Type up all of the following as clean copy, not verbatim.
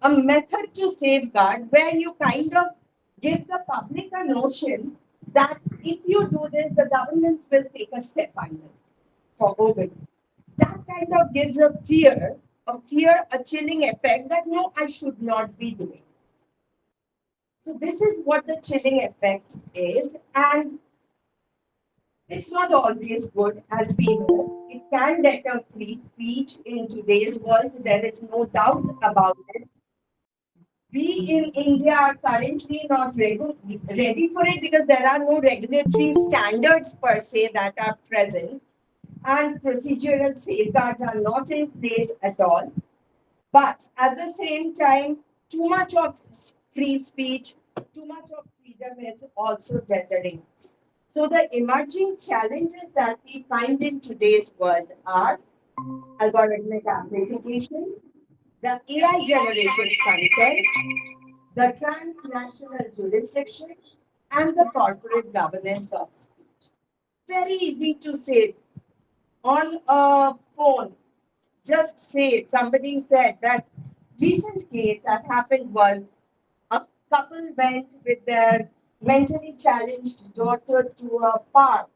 a method to safeguard where you kind of give the public a notion that if you do this, the government will take a step under for COVID. That kind of gives a chilling effect that no, I should not be doing. So this is what the chilling effect is, and it's not always good, as we know. It can deter free speech in today's world. There is no doubt about it. We in India are currently not ready for it because there are no regulatory standards per se that are present, and procedural safeguards are not in place at all. But at the same time, too much of free speech, too much of freedom is also deterring. So the emerging challenges that we find in today's world are algorithmic amplification, the AI generated content, the transnational jurisdiction, and the corporate governance of speech. Very easy to say on a phone. Just say somebody said that recent case that happened was a couple went with their mentally challenged daughter to a park,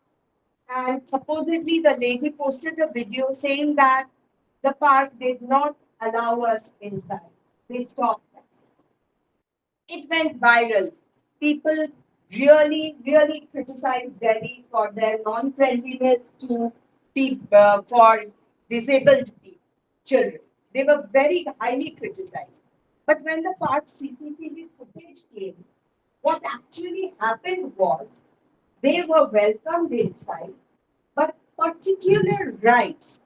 and supposedly the lady posted a video saying that the park did not allow us inside. They stopped us. It went viral. People really criticized Delhi for their non-friendliness to people for disabled children. They were very highly criticized. But when the park CCTV footage came, what actually happened was they were welcomed inside, but particular rights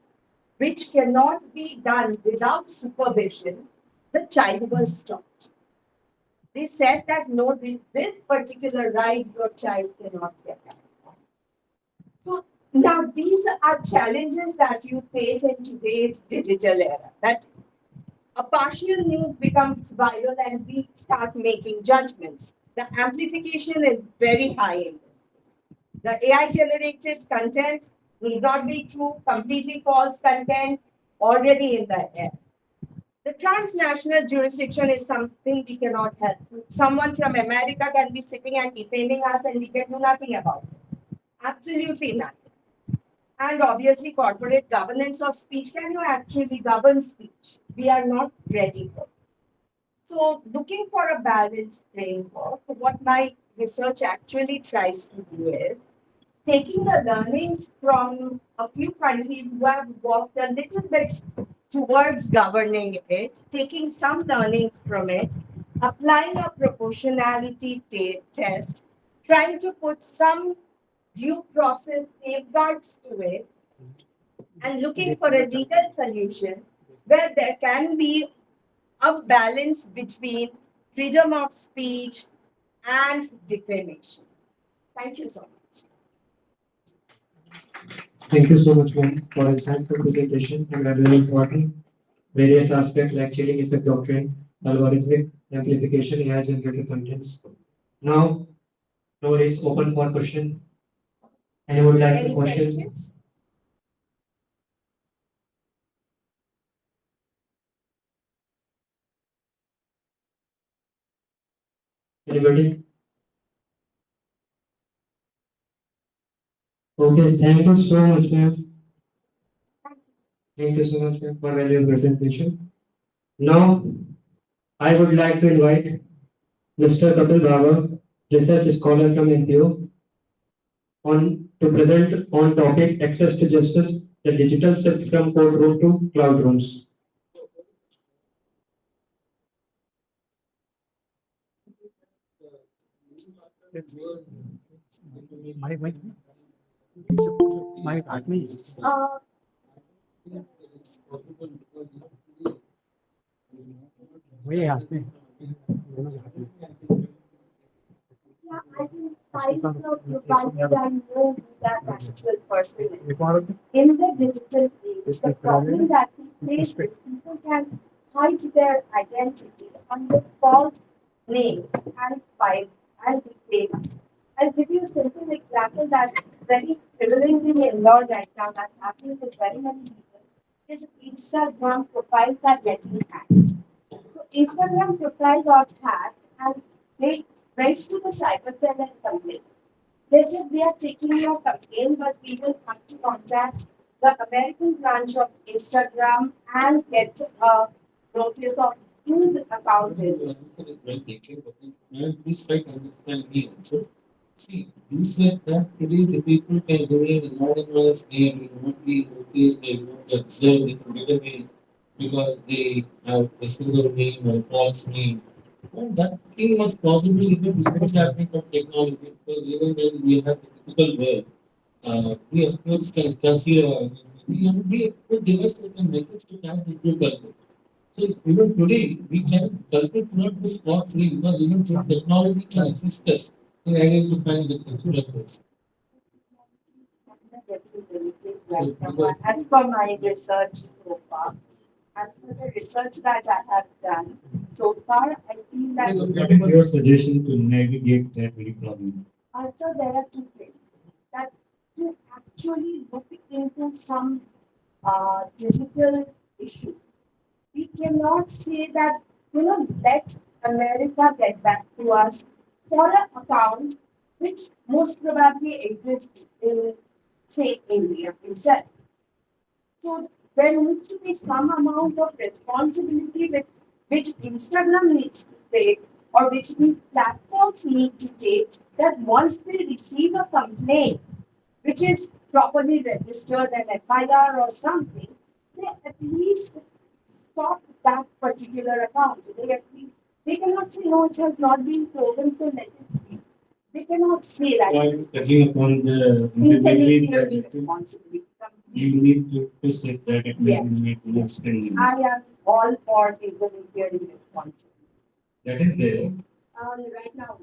which cannot be done without supervision, the child was stopped. They said that no, this particular right your child cannot get. So now these are challenges that you face in today's digital era. That a partial news becomes viral and we start making judgments. The amplification is very high in this case. The AI generated content need not be true, completely false content already in the air. The transnational jurisdiction is something we cannot help. Someone from America can be sitting and defending us and we can do nothing about it. Absolutely nothing. And obviously, corporate governance of speech. Can you actually govern speech? We are not ready for it. So, looking for a balanced framework, what my research actually tries to do is taking the learnings from a few countries who have worked a little bit towards governing it, taking some learnings from it, applying a proportionality test, trying to put some due process safeguards to it, and looking for a legal solution where there can be a balance between freedom of speech and defamation. Thank you so much. Thank you so much, ma'am, for insightful presentation and very important various aspects like chilling effect doctrine, algorithmic amplification, AI generated contents. Now, floor is open for question. Anyone would like to Any question? questions? Anybody? Okay, thank you so much, ma'am. Thank you so much, ma'am, for valuable presentation. Now, I would like to invite Mr. Kapil Bhava, research scholar from NPO, on to present on topic access to justice, the digital shift from courtroom to cloud rooms. Mic mic mic हाथ में ही है। वही हाथ में दोनों के हाथ में Yeah, I think files of provided I know who that actual person is. एक और In the digital age, the problem that we face is people can hide their identity under false names and file and claim. I'll give you a simple example that's very prevalent in Indore right now, that's happening with very many people. His Instagram profiles are getting hacked. So Instagram profile got hacked and they went to the cyber cell and complained. They said we are taking your complaint, but we will have to contact the American branch of Instagram and get a notice of whose account is The it. answer is well taken, but please try to understand me also. See, you said that today the people can go in anonymous, they will not be noticed, they will not observed in a better way because they have a single name or a false name. And that thing was possible even before the advent of technology, because even when we have the physical world, we of course can consider, we of course device certain methods to catch the true culprit. So even today, we can culprit not be spot free because even through technology can assist us in identifying the particular person. Right now, as per my research so far, as per the research that I have done so far, I feel that What is your suggestion to navigate that very problem? also there are two things that to actually look into some digital issue. We cannot say that, let America get back to us for an account which most probably exists in, say, India itself. So there needs to be some amount of responsibility which Instagram needs to take or which these platforms need to take, that once they receive a complaint which is properly registered an FIR or something, they at least stop that particular account. They at least they cannot say no, it has not been proven, so let it be. They cannot say that. So I'm touching upon the intermediaries that Intermediary you responsibility. need to say that it may Yes. be made more stringent. I am all for intermediary responsibility. That is there. Right now,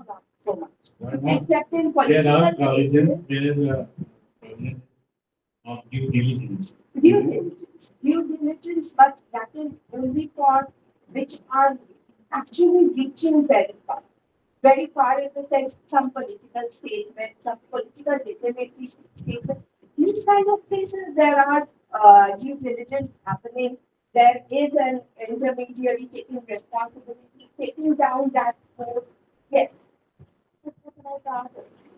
not so much. Why not? Except in There political are provisions, cases, provisions of due diligence. due diligence, but that is only for which are actually reaching very far. Very far in the sense some political statement, some political defamatory statement. These kind of cases, there are due diligence happening. There is an intermediary taking responsibility, taking down that post. Yes. But what about others?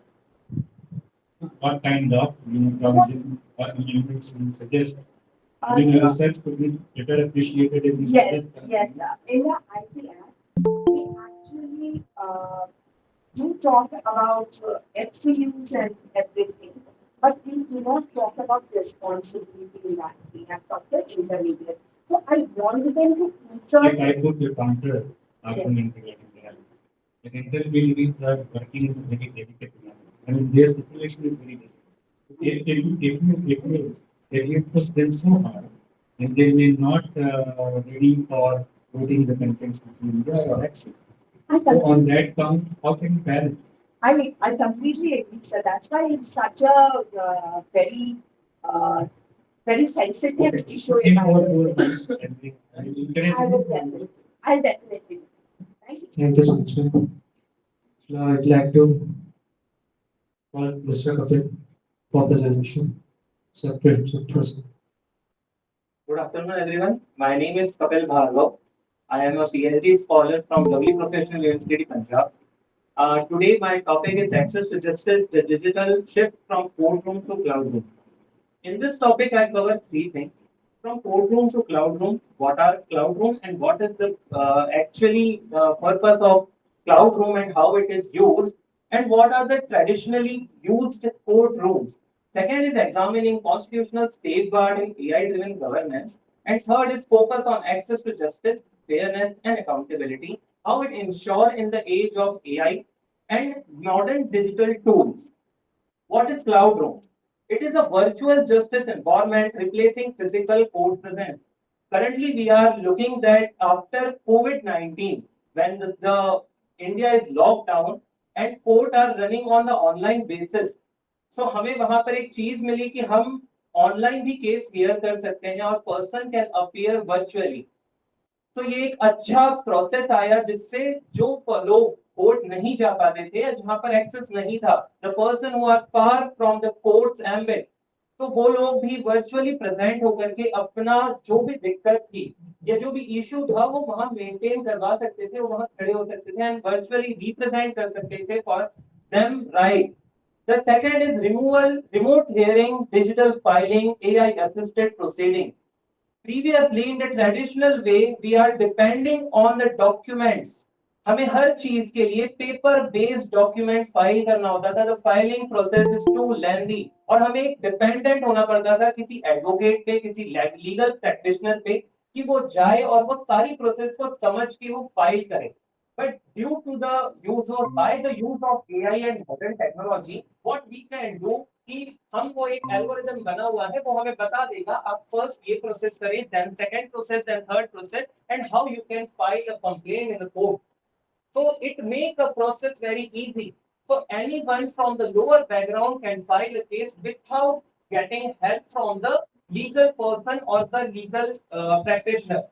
What kind of provision or elements you suggest? Uh, I mean, so- research could be better appreciated if you Yes, suggest. yes. In the IT Act, we actually do talk about FCUs and everything, but we do not talk about responsibility in that. We have talked about intermediate. So I want them to insert. If I put the counter argument regarding that, the intermediaries are working in a very delicate manner. I mean, their situation is very delicate. If you push them so hard, and they may not ready for putting the contents social media or access. I, So com- on that count, how can you balance? I completely agree, sir. That's why it's such a uh, very sensitive Okay. issue Think in my more opinion. towards this and encourage I will you. definitely. I'll definitely. Thank you. Thank you so much, ma'am. Now I'd like to call Mr. Kapil for presentation. So, proceed. Good afternoon, everyone. My name is Kapil Bhargav. I am a PhD scholar from Lovely Professional University, Punjab. Today, my topic is access to justice, the digital shift from courtroom to cloud room. In this topic, I cover three things. From courtroom to cloud room, what are cloud room and what is the actually purpose of cloud room and how it is used, and what are the traditionally used courtrooms. Second is examining constitutional safeguarding AI-driven governance, and third is focus on access to justice, fairness, and accountability. How it ensure in the age of AI and modern digital tools. What is cloud room? It is a virtual justice environment replacing physical court presence. Currently, we are looking that after COVID-19, when the India is locked down and court are running on the online basis. So हमें वहां पर एक चीज मिली कि हम online भी case here कर सकते हैं और पर्सन कैन अपीयर वर्चुअली. तो ये एक अच्छा प्रोसेस आया जिससे जो लोग कोर्ट नहीं जा पाते थे या जहां पर एक्सेस नहीं था, the person who are far from the courts ambit, तो वो लोग भी वर्चुअली प्रेजेंट होकर के अपना जो भी दिक्कत थी या जो भी इश्यू था वो वहां मेंटेन करवा सकते थे, वहां खड़े हो सकते थे एंड वर्चुअली रिप्रेजेंट कर सकते थे for them, right? The second is removal, remote hearing, digital filing, AI assisted proceeding. Previously, in the traditional way, we are depending on the documents. हमें हर चीज के लिए पेपर बेस्ड डॉक्यूमेंट फाइल करना होता था, the filing process is too lengthy, और हमें एक डिपेंडेंट होना पड़ता था किसी एडवोकेट पे, किसी लीगल प्रैक्टिशनर पे, कि वो जाए और वो सारी प्रोसेस को समझ के वो फाइल करे. But due to the use or by the use of AI and modern technology, what we can do कि हमको एक एल्गोरिदम बना हुआ है, वो हमें बता देगा आप फर्स्ट ये प्रोसेस करें, then second process, then third process, and how you can file a complaint in the court. So it make a process very easy. So anyone from the lower background can file a case without getting help from the legal person or the legal practitioner.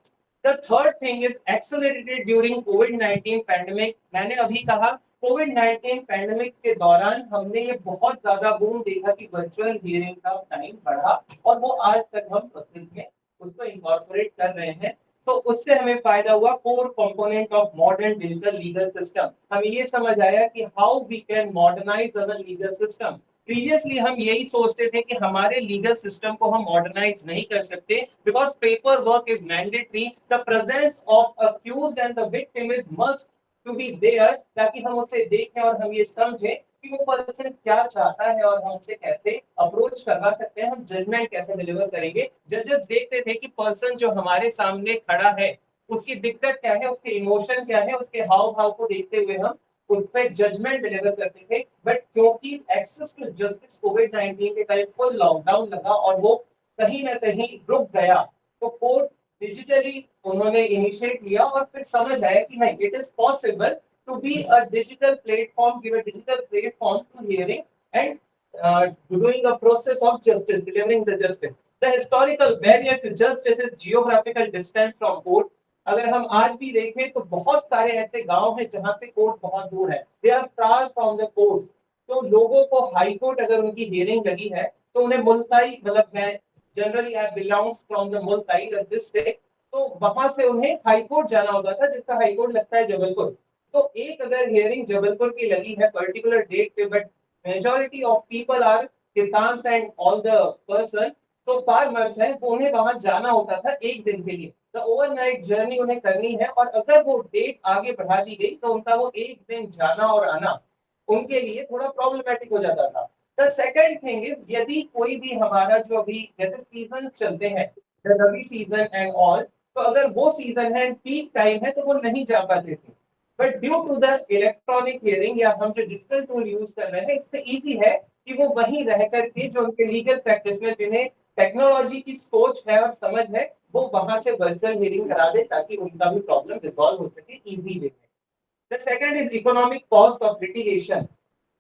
The third thing is accelerated during COVID-19 pandemic. मैंने अभी कहा COVID-19 pandemic के दौरान हमने ये बहुत ज्यादा boom देखा कि वर्चुअल हियरिंग का टाइम बढ़ा, और वो आज तक हम प्रोसेस में उसको इनकॉर्पोरेट कर रहे हैं. तो उससे हमें फायदा हुआ. Core component of modern digital legal system, हमें ये समझ आया कि how we can modernise our legal system. Previously हम यही सोचते थे कि हमारे लीगल सिस्टम को हम मॉडर्नाइज नहीं कर सकते because paper work is mandatory, the presence of accused and the victim is must to be there, ताकि हम उसे देखें और हम ये समझें कि वो पर्सन क्या चाहता है और हम उसे कैसे अप्रोच करवा सकते हैं, हम जजमेंट कैसे डिलीवर करेंगे. जजेस देखते थे कि पर्सन जो हमारे सामने खड़ा है उसकी दिक्कत क्या है, उसके इमोशन क्या है, उसके हाव भाव को देखते हुए हम उस पर जजमेंट डिलीवर करते थे. बट क्योंकि एक्सेस टू जस्टिस कोविड-19 के टाइम फुल लॉकडाउन लगा और वो कहीं ना कहीं रुक गया, तो कोर्ट डिजिटली उन्होंने इनिशिएट लिया और फिर समझ आया कि नहीं, it is possible to be a digital platform, give a digital platform to hearing and doing a process of justice, delivering the justice. The historical barrier to justice is geographical distance from court. अगर हम आज भी देखें तो बहुत सारे ऐसे गांव हैं जहां से कोर्ट बहुत दूर है. They are far from the courts. तो लोगों को हाई कोर्ट अगर उनकी हियरिंग लगी है तो उन्हें मुल्ताई, मतलब मैं generally I belongs from the Multai district, तो वहां से उन्हें हाई कोर्ट जाना होता था जिसका हाई कोर्ट लगता है जबलपुर. तो एक अगर हियरिंग जबलपुर की लगी है पर्टिकुलर डेट पे, but majority of people are किसान एंड ऑल द पर्सन, तो फार्मर्स हैं, तो उन्हें वहां जाना होता था एक दिन के लिए. द ओवरनाइट जर्नी उन्हें करनी है और अगर वो डेट आगे बढ़ा दी गई तो उनका वो एक दिन जाना और आना उनके लिए थोड़ा प्रॉब्लमेटिक हो जाता था. द सेकंड थिंग इज, यदि कोई भी हमारा जो अभी जैसे सीजन चलते हैं, रबी सीजन एंड ऑल, तो अगर वो सीजन है, पीक टाइम है, तो वो नहीं जा पाते थे. But due to the electronic hearing या हम जो डिजिटल टूल यूज कर रहे हैं, इससे इजी है कि वो वहीं रह करके जो उनके लीगल प्रैक्टिशनर जिन्हें टेक्नोलॉजी की सोच है और समझ है, वो वहां से वर्चुअल हियरिंग करा दे ताकि उनका भी प्रॉब्लम रिजॉल्व हो सके इजी वे में. The second is economic cost of litigation.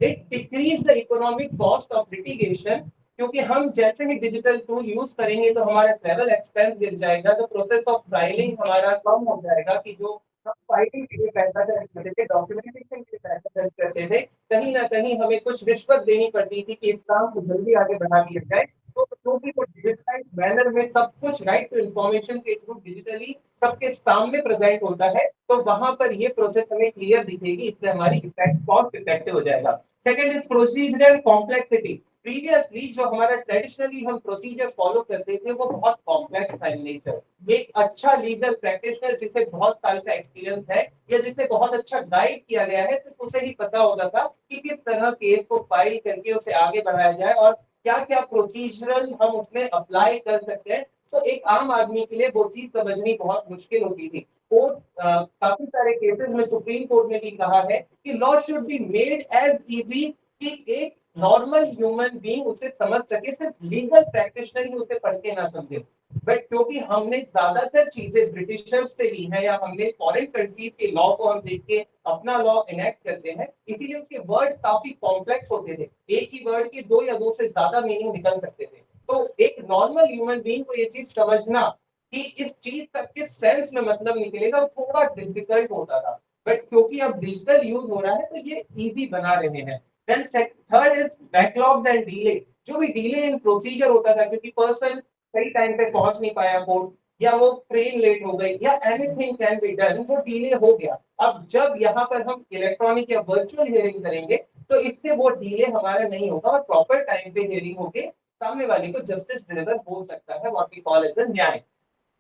It decrease the economic cost of litigation, क्योंकि हम जैसे ही डिजिटल टूल यूज करेंगे तो हमारा ट्रैवल एक्सपेंस गिर जाएगा, द प्रोसेस ऑफ फाइलिंग हमारा कम हो जाएगा, कि जो हम फाइलिंग के लिए पैसा खर्च करते थे, डॉक्यूमेंटेशन के लिए पैसा खर्च करते थे, कहीं ना कहीं हमें कुछ रिश्वत देनी पड़ती थी कि इस काम को जल्दी आगे बढ़ा दिया जाए. तो क्योंकि वो डिजिटलाइज मैनर में सब कुछ राइट टू इंफॉर्मेशन के थ्रू डिजिटली सबके सामने प्रेजेंट होता है, तो वहां पर ये प्रोसेस हमें क्लियर दिखेगी, इससे हमारी इफेक्ट कॉस्ट इफेक्टिव हो जाएगा. Second is procedural complexity. Previously जो हमारा ट्रेडिशनली हम प्रोसीजर फॉलो करते थे वो बहुत कॉम्प्लेक्स था इन नेचर. एक अच्छा लीगल प्रैक्टिशनर जिसे बहुत साल का एक्सपीरियंस है या जिसे बहुत अच्छा गाइड किया गया है, सिर्फ उसे ही पता होता था कि किस तरह केस को फाइल करके उसे आगे बढ़ाया जाए और क्या क्या प्रोसीजरल हम उसमें अप्लाई कर सकते हैं. तो एक आम आदमी के लिए वो चीज समझनी बहुत मुश्किल होती थी. कोर्ट काफी सारे केसेस में सुप्रीम कोर्ट ने भी कहा है कि law should be made as easy कि एक नॉर्मल ह्यूमन बीइंग उसे समझ सके, सिर्फ लीगल प्रैक्टिशनर ही उसे पढ़ के ना समझे. बट क्योंकि हमने ज्यादातर चीजें ब्रिटिशर्स से ली है या हमने फॉरेन कंट्रीज के लॉ को हम देख के अपना लॉ इनेक्ट करते हैं, इसीलिए उसके वर्ड काफी कॉम्प्लेक्स होते थे. एक ही वर्ड के दो या दो से ज्यादा मीनिंग निकल सकते थे. तो एक नॉर्मल ह्यूमन बीइंग को ये चीज समझना कि इस चीज का किस सेंस में मतलब निकलेगा, थोड़ा डिफिकल्ट होता था. बट क्योंकि अब डिजिटल यूज हो रहा है तो ये इजी बना रहे हैं. Then third is backlogs and delay. जो भी डिले इन प्रोसीजर होता था क्योंकि पर्सन सही टाइम पे पहुंच नहीं पाया कोर्ट, या वो ट्रेन लेट हो गई, या एनीथिंग कैन बी डन, वो डिले हो गया। अब जब यहाँ पर हम इलेक्ट्रॉनिक या वर्चुअल हियरिंग करेंगे तो इससे वो डिले हमारा नहीं होगा और प्रॉपर टाइम पे हियरिंग होके सामने वाले को जस्टिस डिलीवर हो सकता है, what we call as a न्याय।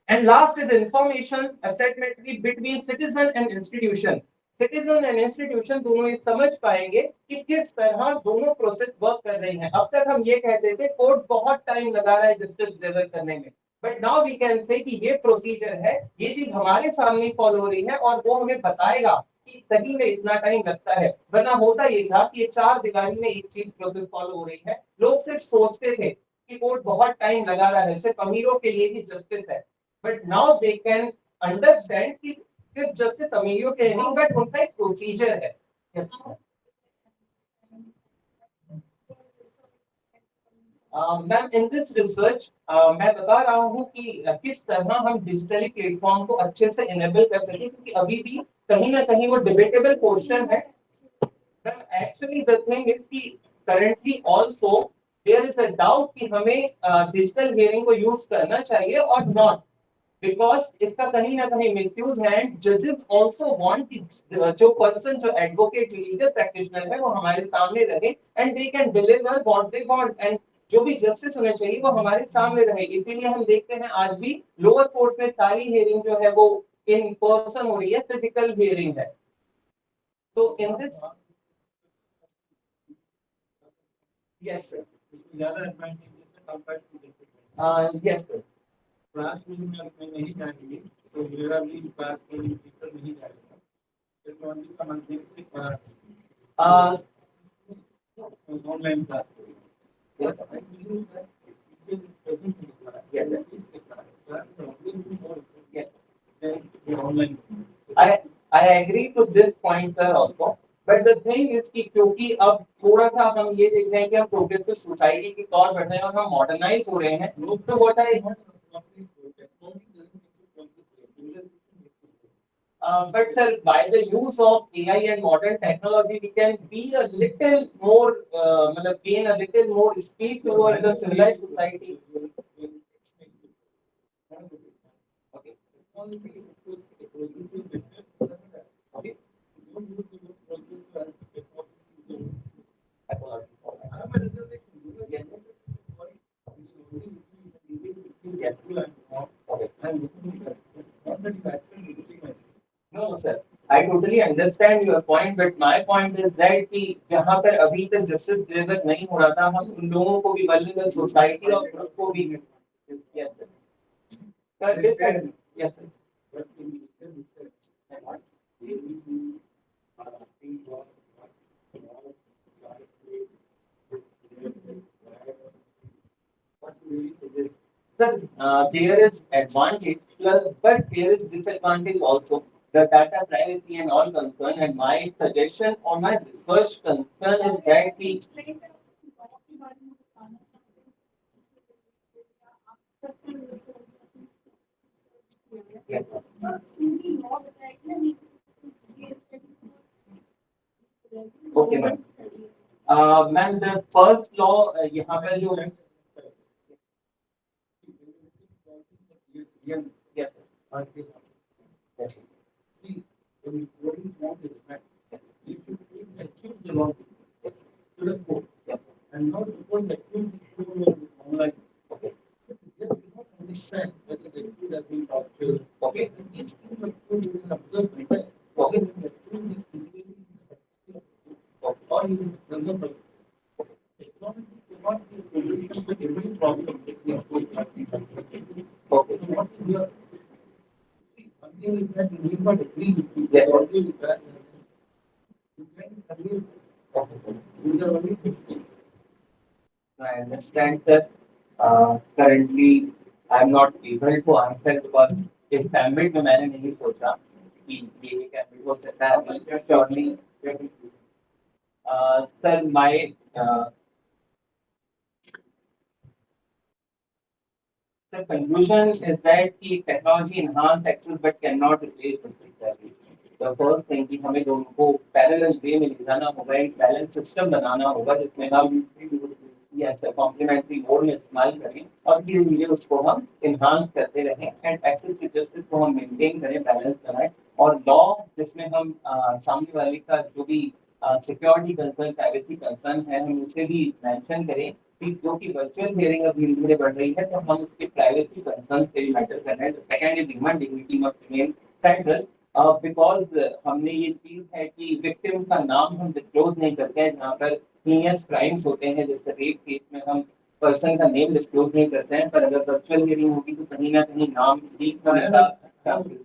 And last is information asymmetry between citizen and institution. Citizen and institution दोनों ये समझ पाएंगे कि किस तरह दोनों प्रोसेस वर्क कर रही हैं। अब तक हम ये कहते थे कोर्ट बहुत टाइम लगा रहा है जस्टिस डिलीवर करने में, but now we can say कि ये प्रोसीजर है, ये चीज हमारे सामने फॉलो हो रही है और वो हमें बताएगा कि सही में इतना टाइम लगता है। वरना होता ये था कि ये चार दीवारी में एक चीज प्रोसेस फॉलो हो रही है, लोग सिर्फ सोचते थे कि कोर्ट बहुत टाइम लगा रहा है, सिर्फ अमीरों के लिए ही जस्टिस है, but now they can understand कि सिर्फ जस्टिस अमीरों के नहीं बट उनका एक प्रोसीजर है। मैम इन दिस रिसर्च मैं बता रहा हूँ कि किस तरह हम डिजिटली प्लेटफॉर्म को अच्छे से इनेबल कर सके, क्योंकि अभी भी कहीं ना कहीं वो डिबेटेबल पोर्शन है। एक्चुअली द थिंग इज कि currently also there is a doubt कि हमें डिजिटल हियरिंग को यूज करना चाहिए और नॉट, बिकॉज इसका कहीं ना कहीं मिसयूज है। एंड जजेस आल्सो वांट कि जो पर्सन, जो एडवोकेट, लीगल प्रैक्टिशनर है वो हमारे सामने रहे and they can deliver what they want, and जो भी जस्टिस होना चाहिए वो हमारे सामने रहे। इसीलिए हम देखते हैं आज भी लोअर कोर्ट्स में सारी हियरिंग जो है वो इन पर्सन हो रही है, फिजिकल हियरिंग है। तो इन दिस यस सर, ज्यादा एडवांटेजेस है compare to yes sir. Class में मैं नहीं जाएंगे तो मेरा भी क्लास के लिए टीचर नहीं जाएगा, तो ओनली समझने से online class Yes, online I agree to this point sir also, but the thing is कि क्योंकि अब थोड़ा सा हम ये देख रहे हैं कि हम प्रोग्रेसिव सोसाइटी की तौर बढ़ रहे हैं और हम मॉडर्नाइज हो रहे हैं, तो what I but sir, by the use of AI and modern technology, we can be a little more, gain a little more speed toward the civilized society. Okay. Okay. Yes. No, sir. I totally understand your point, but my point is that कि जहाँ पर अभी तक justice deliver नहीं हो रहा था, हम उन लोगों को भी, वल्नरेबल सोसाइटी और ग्रुप को भी, yes sir, sir this sir, yes sir. Sir, there is advantage, plus, but there is disadvantage also. The data privacy and all concern, and my suggestion or my research concern is that the yes, okay, ma'am. Ma'am, the first law यहाँ पर जो है, yes, sir. Yes. See, when what is wrong is that you should take the accused along to the court, and not because the accused is shown online. Okay. Just do not understand whether the accused has been tortured. Okay. These things the accused will observe better. Okay. When the accused is physically in the perspective of the court, or he is vulnerable. Technology cannot be a solution to every problem that the accused has been tortured. Okay. So what is your one thing is that you need not agree with me. Yes. What you can convince these are only questions. I understand, sir. Currently, I'm not able to answer because इस सैम्बिट में मैंने नहीं सोचा कि ये एक ambit हो सकता है, but surely, sir, my the conclusion is that the technology enhance access but cannot replace justice. The first thing कि हमें दोनों को parallel way में ले जाना होगा, एक बैलेंस सिस्टम बनाना होगा जिसमें हम यस कॉम्प्लीमेंट्री मोड में इस्तेमाल करें और धीरे धीरे उसको हम इन्हांस करते रहें एंड एक्सेस टू जस्टिस को हम मेंटेन करें, बैलेंस बनाएं और लॉ जिसमें हम सामने वाले का जो भी सिक्योरिटी कंसर्न, प्राइवेसी कंसर्न है, हम उसे भी मेंशन करें कि जो कि वर्चुअल हियरिंग अब धीरे धीरे बढ़ रही है तो हम उसके प्राइवेसी कंसर्न पे भी मैटर कर रहे हैं। Second is human dignity must remain central because हमने ये चीज है कि विक्टिम का नाम हम डिस्क्लोज नहीं करते हैं जहाँ पर हीनियस क्राइम्स होते हैं, जैसे रेप केस में हम पर्सन का नेम डिस्क्लोज नहीं करते हैं, पर अगर वर्चुअल हियरिंग होगी तो कहीं ना कहीं नाम लीक होने का chances.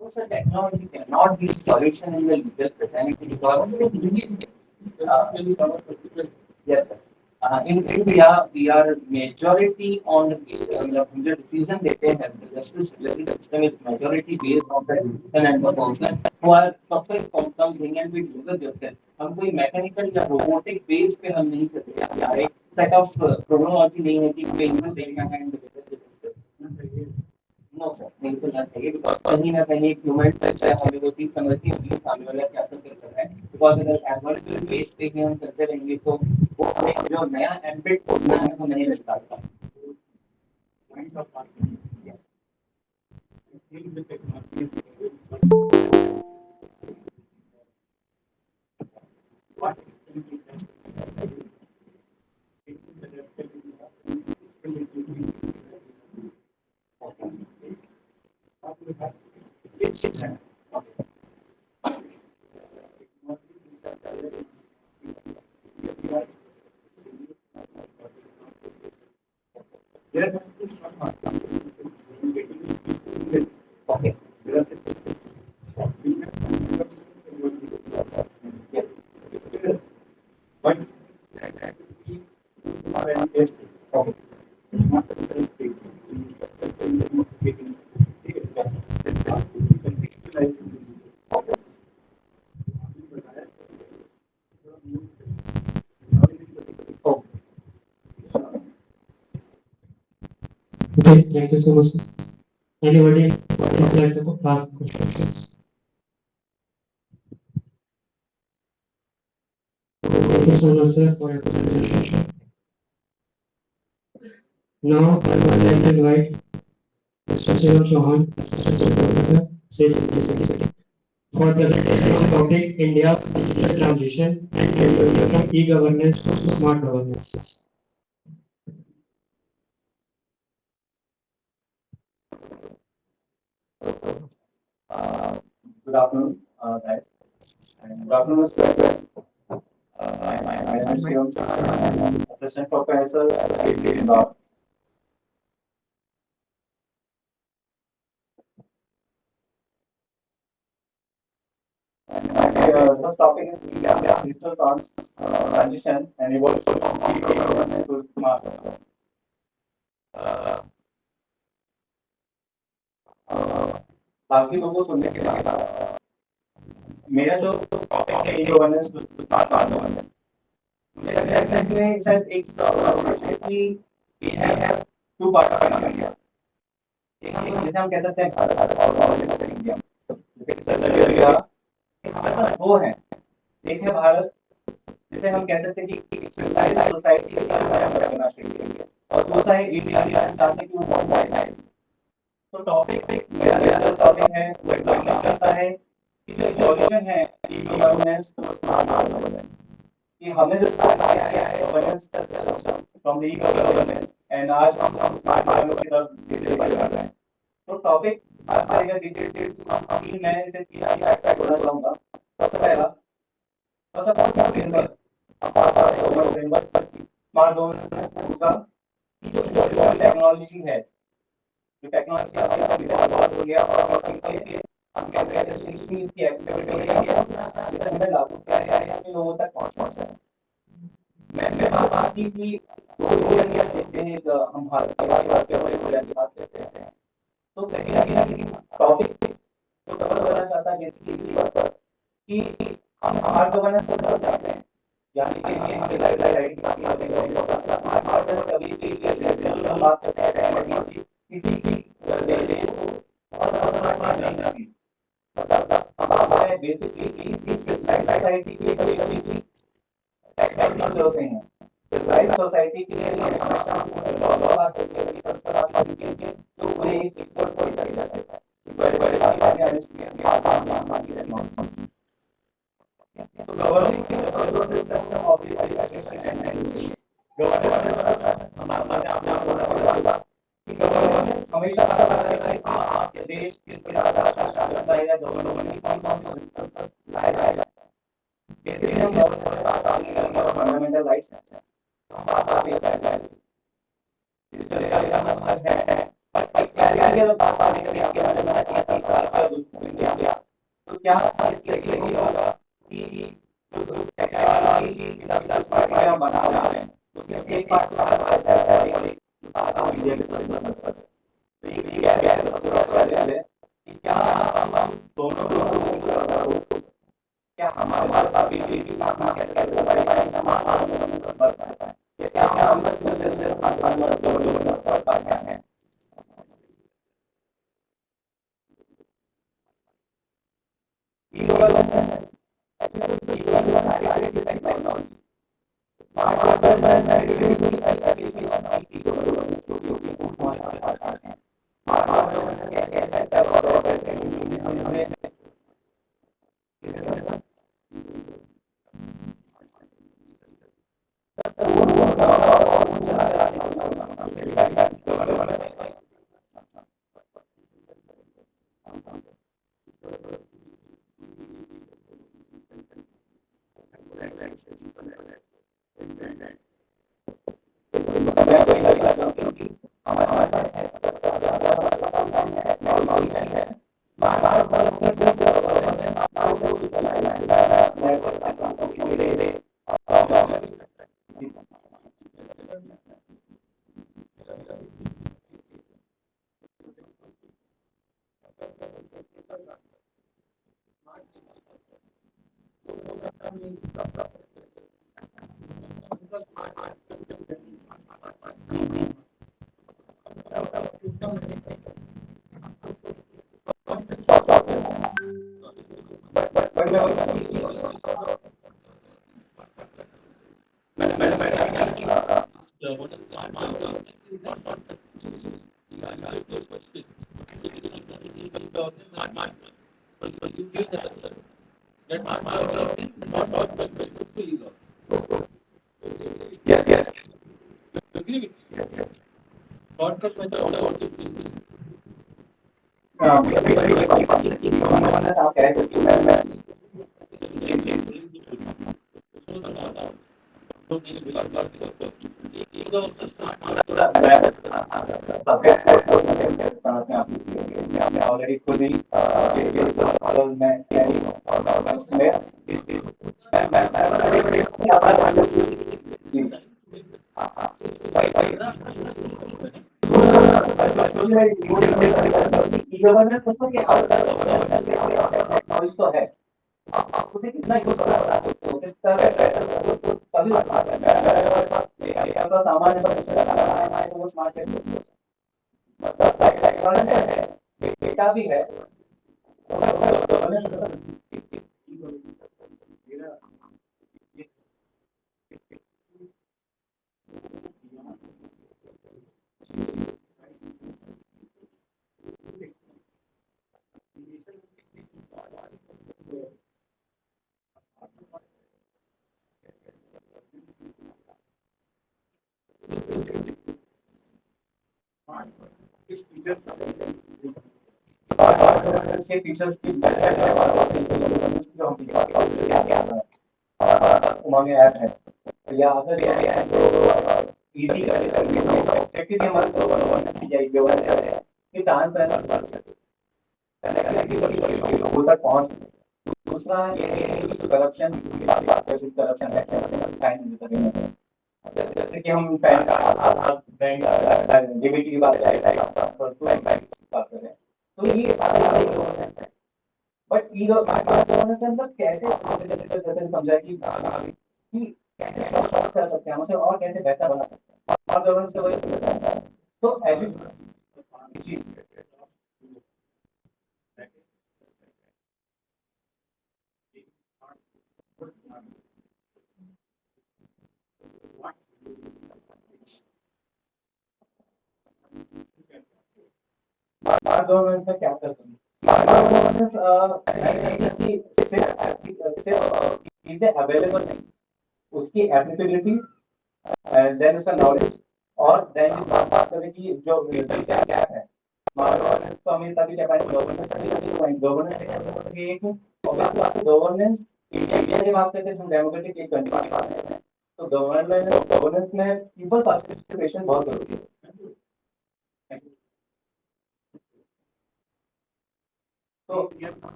So technology cannot be a solution in the legal fraternity because yes, sir. In India, we are majority on हम जो decision देते हैं, the justice delivery system is majority based on the decision and the person who are suffering from something and we do the justice. हम कोई mechanical या robotic base पे हम नहीं चलते, हमारे सेट ऑफ प्रोग्रामोलॉजी नहीं है कि हमें इनको देखना है एंड नो सर, नहीं चलना चाहिए बिकॉज कहीं ना कहीं एक ह्यूमन टच है, हमें वो चीज समझनी होगी सामने वाला क्या सब कर रहा है, बिकॉज अगर एडवर्स बेस पे ही हम चलते रहेंगे तो वो हमें जो नया एम्बिट खोलना है वो नहीं मिल पाता। Okay. Okay, thank you so much. Anybody would like to ask questions? Thank you so much, sir, for your presentation. Now, I would like to invite Mr. Shivam Chauhan, Assistant Professor, Sales Executive, for presentation on the topic India's digital transition and transition from e-governance to smart governance. Good afternoon, guys. And good afternoon, students. My name is Shivam Chauhan. I'm Assistant Professor in law. And my first topic is India digital transition and evolution from e-governance to smart governance. बाकी लोगों को सुनने के बाद मेरा जो topic है e-governance to smart governance, मेरा क्या है शायद एक है कि we have to part of India, जैसे हम कह सकते हैं भारत और इंडिया, जैसे हमारे पास दो है, एक है भारत जिसे हम कह सकते हैं कि सिविलाइज्ड सोसाइटी का बनना चाहिए और दूसरा है इंडिया चाहते कि वो मॉडर्न। तो टॉपिक मेरा जो टॉपिक है वो एग्जामिन करता है कि जो इवोल्यूशन है ई-गवर्नेंस टू स्मार्ट गवर्नेंस, कि हमने जो स्टार्ट किया है governance from the e-governance and आज हम स्मार्ट गवर्नेंस की तरफ धीरे बढ़ रहे हैं। तो टॉपिक बात करेंगे धीरे हम मैं इसे किया बोलना चाहूँगा। सबसे पहला फ्रेमवर्क स्मार्ट गवर्नेंस, दूसरा जो टेक्नोलॉजी है, जो टेक्नोलॉजी आपके इवॉल्व हो गया और इसके हम कहते हैं कि इसकी एक्टिविटी है लागू किया है लोगों तक पहुंचा। मैंने बात की कि दो एरिया देखते हैं, हम भारत के बात करते हैं, तो कहीं ना कहीं टॉपिक तो कवर करना चाहता है कि हम स्मार्ट गवर्नेंस को समझ जाते हैं, यानी कि ये हमें लाइट की बात कभी भी हम बात करते हैं किसी की और नहीं आती, मतलब बेसिकली सोसाइटी के कभी टेक्नोलॉजी होते हैं, सिविलाइज सोसाइटी के लिए हमेशा बात होती है तो उन्हें एक इक्वल पॉइंट लग जाता है, बड़े बड़े तो गवर्नमेंट के सिस्टम ऑफ गवर्नमेंट हमेशा आपके देश किस प्रकार है या गवर्नमेंट लाएगा। बेसिकली हम फंडामेंटल राइट्स हैं, हम बात आते हैं तो क्या इसके लिए होगा कि टेक्नोलॉजी बना रहे हैं उसमें एक पार्ट क्या हम दोनों क्या हमारे पास भी क्या हम हैं ऑलरेडी खुद ही तो है उसे कितना यूज करना सामान्य तो वो स्मार्ट डेटा भी है इसके फीचर्स की उमंग ऐप है या अगर इजी ऑब्जेक्टिव ये हमारा गवर्नेंस की जाएगी है कि ट्रांसपेरेंसी लोगों तक पहुंच। दूसरा ये है कि करप्शन करप्शन है, जैसे कि हम बैंक डेबिट की बात कर रहे हैं, तो ये सारे गवर्नेंस है। बट ई गवर्नेंस के अंदर कैसे जैसे समझा कि कैसे और कर सकते हैं, मतलब और कैसे बेहतर बना सकते हैं, और गवर्नेंस के वजह से तो स्मार्ट गवर्नेंस में क्या करते हैं? स्मार्ट गवर्नेंस चीजें अवेलेबल नहीं, उसकी एप्लीकेबिलिटी, देन उसका नॉलेज, और देन बात करें कि जो रिजल्ट क्या है स्मार्ट गवर्नेंस। तो हमें तभी क्या पाएंगे गवर्नेंस गवर्नेंस इंडिया की बात करते हैं, हम डेमोक्रेटिक एक कंट्री की बात करते हैं, तो गवर्नेंस में पीपल पार्टिसिपेशन बहुत जरूरी है। तो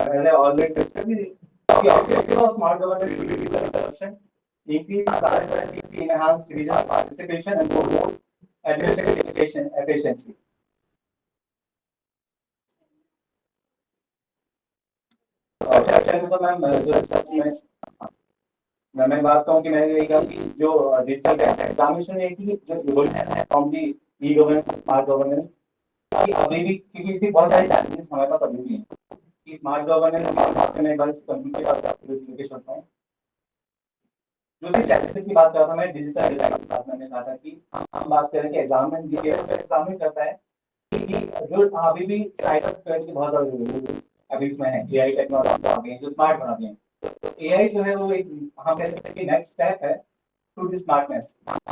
मैंने ऑलरेडी डिस्कस की कि objective of smart governance should be corruption, increase transparency, enhance citizen participation, and promote administrative efficiency. अच्छा तो मैं बात कहूँ कि मैंने यही कहा कि जो डिजिटल एग्जामिनेशन है कि जो इवोल्यूशन है from the e governance smart governance, कि अभी भी क्योंकि इसकी बहुत सारी चैलेंजेस हमारे पास अभी भी हैं कि स्मार्ट गवर्नेंस में बस कंपनी के पास एप्लीकेशन होता है। दूसरी चैलेंजेस की बात कर रहा था मैं डिजिटल की बात, मैंने कहा था कि हम बात करें कि एग्जामिन करता है कि जो अभी भी साइबर सिक्योरिटी बहुत ज़्यादा अभी इसमें है, एआई टेक्नोलॉजी आ गई है जो स्मार्ट बना दी है। एआई जो है वो एक हम कह सकते हैं कि नेक्स्ट स्टेप है टू द स्मार्टनेस,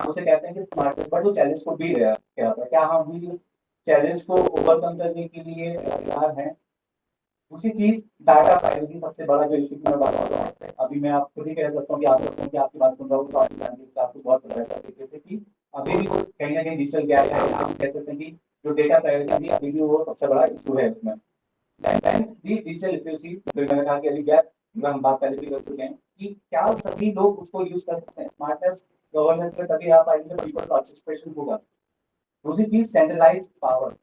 उसे कहते हैं कि स्मार्टनेस, बट वो चैलेंज को भी रहा क्या होता है, क्या हम भी चैलेंज को ओवरकम करने के लिए तैयार हैं। दूसरी चीज डाटा प्राइवेसी सबसे बड़ा जो इशू मैं बात कर रहा हूँ, अभी मैं आपको भी कह सकता हूँ कि आप लोगों की आपकी बात सुन रहा हूँ तो आपको बहुत पता है जैसे कि अभी भी कहीं ना कहीं डिजिटल गैप है, कह सकते हैं कि जो डेटा प्राइवेसी अभी भी वो सबसे बड़ा इशू है उसमें। डिजिटल लिटरेसी जो मैंने कहा कि अभी गैप हम बात पहले भी कर चुके हैं कि क्या सभी लोग उसको यूज कर सकते हैं। स्मार्टनेस गवर्नेंस में तभी आप आएंगे जब पीपल पार्टिसिपेशन होगा। दूसरी चीज सेंट्रलाइज पावर,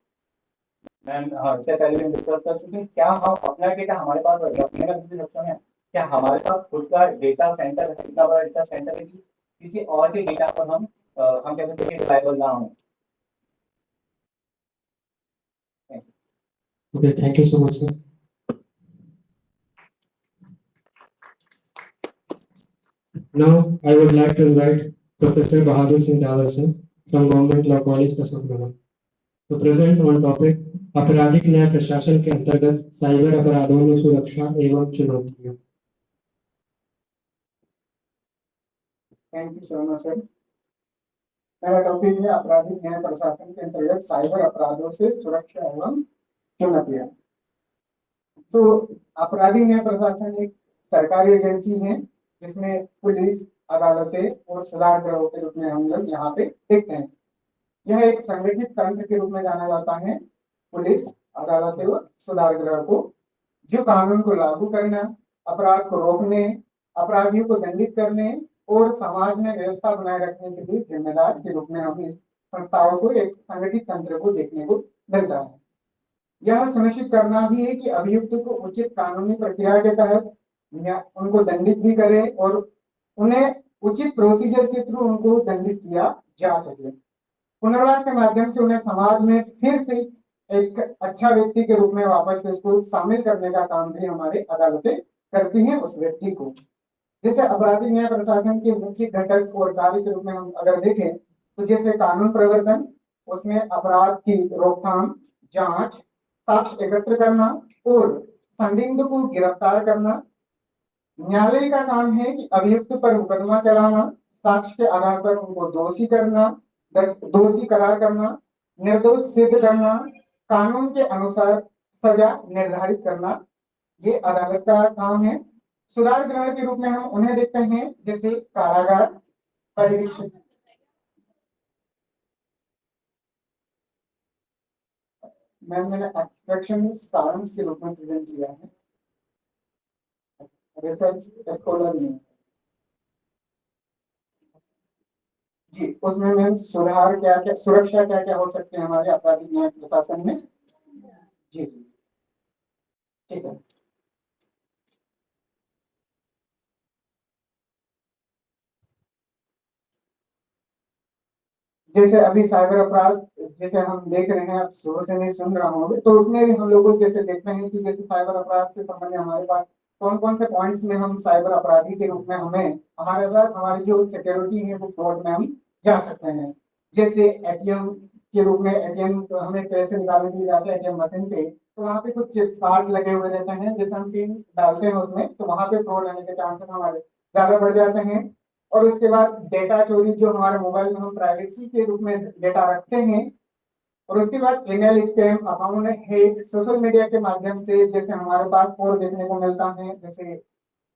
मैम हाँ इससे पहले भी डिस्कस कर चुके हैं, क्या हम अपना डेटा हमारे पास रखने में सक्षम है, क्या हमारे पास खुद का डेटा सेंटर है, इतना बड़ा डेटा सेंटर है कि किसी और के डेटा पर हम कह सकते हैं रिलायबल ना हो। Okay, thank you so much, sir. Now, I would like to invite Professor Bahadur Singh Dawar sir from Government Law College, Kasaragod, to present on topic आपराधिक न्याय प्रशासन के अंतर्गत साइबर अपराधों में सुरक्षा एवं चुनौतियां। Thank you so much sir. मेरा टॉपिक है आपराधिक न्याय प्रशासन के अंतर्गत साइबर अपराधों से सुरक्षा एवं चुनौतियां। तो आपराधिक न्याय प्रशासन एक सरकारी एजेंसी है जिसमें पुलिस, अदालतें और सुधार गृहों के रूप में हम लोग यहाँ पे देखते हैं। यह एक संगठित तंत्र के रूप में जाना जाता है, पुलिस, अदालतें और सुधार गृह को, जो कानून को लागू करना, अपराध को रोकने, अपराधियों को दंडित करने और समाज में व्यवस्था बनाए रखने के लिए जिम्मेदार के रूप में हम इस संस्थाओं को, एक संगठित तंत्र को देखने को मिलता है। यह सुनिश्चित करना भी है कि अभियुक्त को उचित कानूनी प्रक्रिया के तहत उनको दंडित भी करे और उन्हें उचित प्रोसीजर के थ्रू उनको दंडित किया जा सके। पुनर्वास के माध्यम से उन्हें समाज में फिर से एक अच्छा व्यक्ति के रूप में वापस से उसको शामिल करने का काम भी हमारे अदालतें करती हैं उस व्यक्ति को। जैसे आपराधिक न्याय प्रशासन के मुख्य घटक और कार्य के रूप में हम अगर देखें तो जैसे कानून प्रवर्तन, उसमें अपराध की रोकथाम, जांच, साक्ष्य एकत्र करना और संदिग्ध को गिरफ्तार करना। न्यायालय का काम है कि अभियुक्त पर मुकदमा चलाना, साक्ष्य के आधार पर उनको दोषी करार करना, निर्दोष सिद्ध करना, कानून के अनुसार सजा निर्धारित करना, ये अदालत का काम है। सुधार ग्रहण के रूप में हम उन्हें देखते हैं जैसे कारागार, परिवीक्षक। मैंने एब्स्ट्रैक्शन सारांश के रूप में प्रेजेंट किया है, रिसर्च स्कॉलर में जी। उसमें मैम सुधार क्या क्या, सुरक्षा क्या क्या हो सकते हैं हमारे आपराधिक न्याय प्रशासन में जी। ठीक है। जैसे अभी साइबर अपराध जैसे हम देख रहे हैं, आप शुरू से नहीं सुन रहा होंगे, तो उसमें भी हम लोग जैसे देखते हैं कि जैसे साइबर अपराध से संबंधित हमारे पास कौन कौन से पॉइंट्स में हम साइबर अपराधी के रूप में हमें हमारे साथ हमारी जो सिक्योरिटी है वो फ्रॉड में हम जा सकते हैं। जैसे एटीएम के रूप में, एटीएम तो हमें पैसे निकालने के लिए जाते हैं एटीएम मशीन पे, तो वहाँ पे कुछ चिप्स कार्ड लगे हुए रहते हैं, जैसे हम पिन डालते हैं उसमें, तो वहाँ पे फ्रॉड होने के चांसेस हमारे ज्यादा बढ़ जाते हैं। और उसके बाद डेटा चोरी, जो हमारे मोबाइल में हम प्राइवेसी के रूप में डेटा रखते हैं। और उसके बाद email scam, account hack, social media के माध्यम से जैसे हमारे पास और देखने को मिलता है, जैसे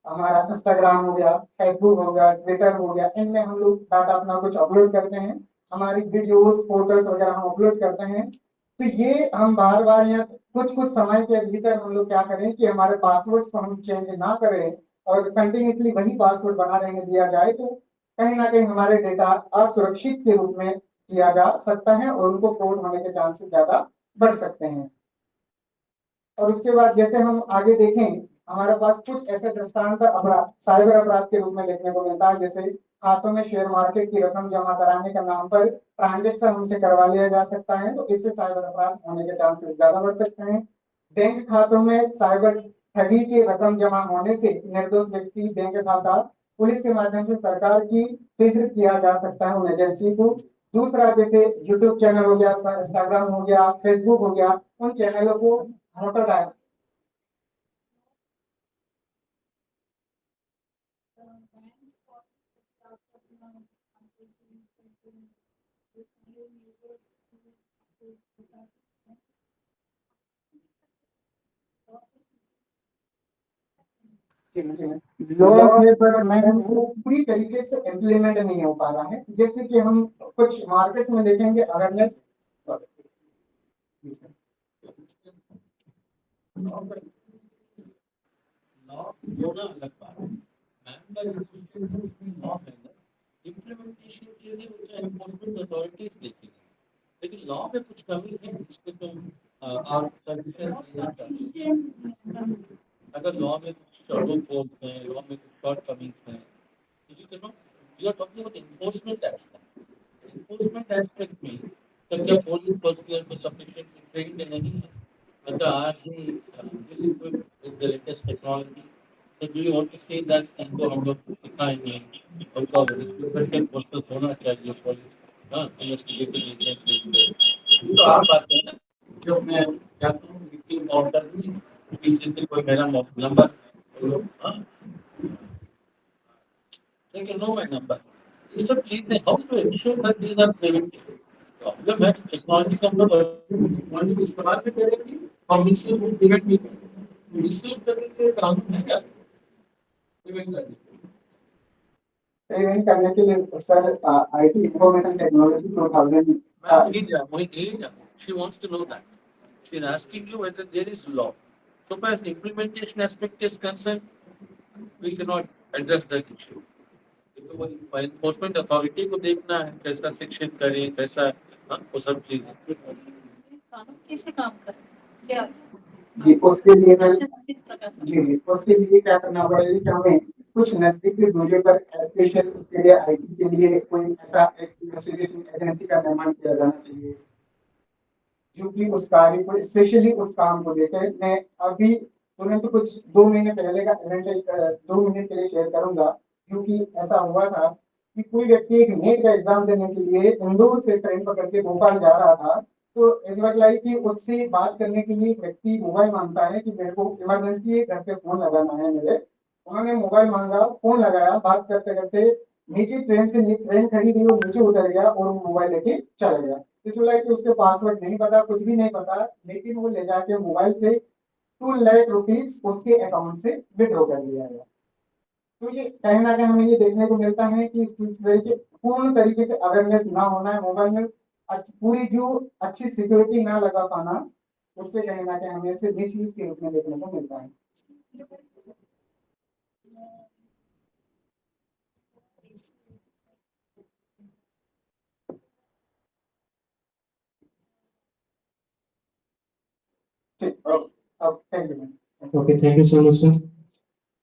हमारा इंस्टाग्राम हो गया, फेसबुक हो गया, ट्विटर हो गया, इनमें हम लोग डाटा अपना कुछ अपलोड करते हैं, हमारी वीडियोस फोटोज वगैरह हम अपलोड करते हैं। तो ये हम बार बार या कुछ कुछ समय के भीतर हम लोग क्या करें कि हमारे पासवर्ड्स को हम चेंज ना करें और कंटिन्यूसली वही पासवर्ड बना रहने दिया जाए, तो कहीं ना कहीं हमारे डेटा असुरक्षित के रूप में किया जा सकता है और उनको फ्रॉड होने के चांसेस ज्यादा बढ़ सकते हैं। और उसके बाद जैसे हम आगे देखें, हमारे पास कुछ ऐसे दृष्टांत अपराध साइबर अपराध के रूप में देखने को मिलता है, जैसे खातों में शेयर मार्केट की रकम जमा कराने के नाम पर ट्रांजेक्शन हमसे करवा लिया जा सकता है, तो इससे साइबर अपराध होने के चांसेस ज्यादा बढ़ सकते हैं। बैंक खातों में साइबर ठगी की रकम जमा होने से निर्दोष व्यक्ति बैंक खाता पुलिस के माध्यम से सरकार की फिक्र किया जा सकता है उन एजेंसी को। दूसरा, जैसे यूट्यूब चैनल हो गया, इंस्टाग्राम हो गया, फेसबुक हो गया, उन चैनलों को मोटर डायल लॉ है, पर मैम वो पूरी तरीके से इम्प्लीमेंट नहीं हो पा रहा है। जैसे कि हम कुछ मार्केट्स में देखेंगे अवेयरनेस लॉ होना अलग बात है। मैम का लॉ है ना, इम्प्लीमेंटेशन के लिए वो एनफोर्समेंट अथॉरिटीज देखेंगे, लेकिन लॉ में कुछ कमी है जिसको तुम आप सर्विसेज देना चाहते हो। अगर लॉ में कुछ शॉर्ट फोल्स हैं, लॉ में कुछ शॉर्ट कमीज हैं, तो you can not, you are talking about enforcement aspect. Enforcement aspect में तो क्या पुलिस पर्सनल को सफिशिएंटली ट्रेन्ड नहीं है? But are they really equipped with the latest technology? So do you want to say that इनको हम लोग सिखाएंगे, उनका रिक्रूटमेंट प्रोसेस होना चाहिए पुलिस, हाँ, इन्वेस्टिगेटिव एजेंसीज पे। तो आप आते हैं ना, जब मैं जाता हूँ विक्टिम काउंटर में, पीछे से कोई मेरा नंबर बोलो, हाँ, they can know my number. ये सब चीजें how to ensure that these are preventive. Problem है टेक्नोलॉजी से हम लोग टेक्नोलॉजी इस्तेमाल भी करेंगे और मिसयूज भी प्रिवेंट भी करेंगे। मिसयूज करने के लिए कानून है क्या? प्रिवेंट करने के लिए sir IT information technology 2000 She wants to know that. She is asking you whether there is law. So far as the implementation aspect is concerned, we cannot address that issue. तो वो enforcement authority को देखना है कैसा शिक्षित करें, कैसा वो सब चीजें कानून कैसे काम कर क्या जी। उसके लिए मैं किस प्रकार से जी उसके लिए क्या करना पड़ेगा कि हमें कुछ नजदीकी दूरी पर स्पेशल उसके लिए आईटी के लिए कोई ऐसा इन्वेस्टिगेशन एजेंसी का निर्माण किया जाना चाहिए जो कि उस कार्य को स्पेशली उस काम को देखे। मैं अभी तुरंत कुछ 2 महीने पहले का इवेंट 2 मिनट के लिए शेयर करूंगा, क्योंकि ऐसा हुआ था कि कोई व्यक्ति एक नेट का एग्जाम देने के लिए इंदौर से ट्रेन पकड़ के भोपाल जा रहा था। तो इस वक्त लाई कि उससे बात करने के लिए एक व्यक्ति मोबाइल मांगता है कि मेरे को इमरजेंसी है, घर पे फोन लगाना है मेरे। उन्होंने मोबाइल मांगा, फोन लगाया, बात करते करते नीचे ट्रेन खड़ी रही, वो नीचे उतर गया और वो मोबाइल लेके चला गया। इसलिए कि उसके पासवर्ड नहीं पता, कुछ भी नहीं पता, लेकिन वो ले जाके मोबाइल से 2 लाख रुपीस उसके अकाउंट से विड्रॉ कर लिया गया। तो ये कहीं ना कहीं हमें ये देखने को मिलता है कि इस चीज के पूर्ण तरीके से अवेयरनेस ना होना है, मोबाइल में पूरी जो अच्छी सिक्योरिटी ना लगा पाना, उससे कहीं ना कहीं हमें इसे मिस यूज के रूप में देखने को मिलता है। ठीक, अब thank you. Okay, thank you so much, sir.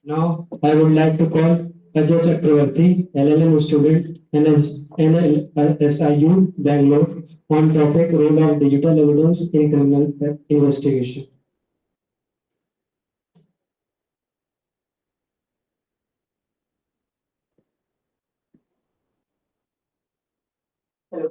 Now, I would like to call Ajay Chakravarti, LLM student, NSIU, Bangalore, on topic role of digital evidence in criminal investigation. Hello.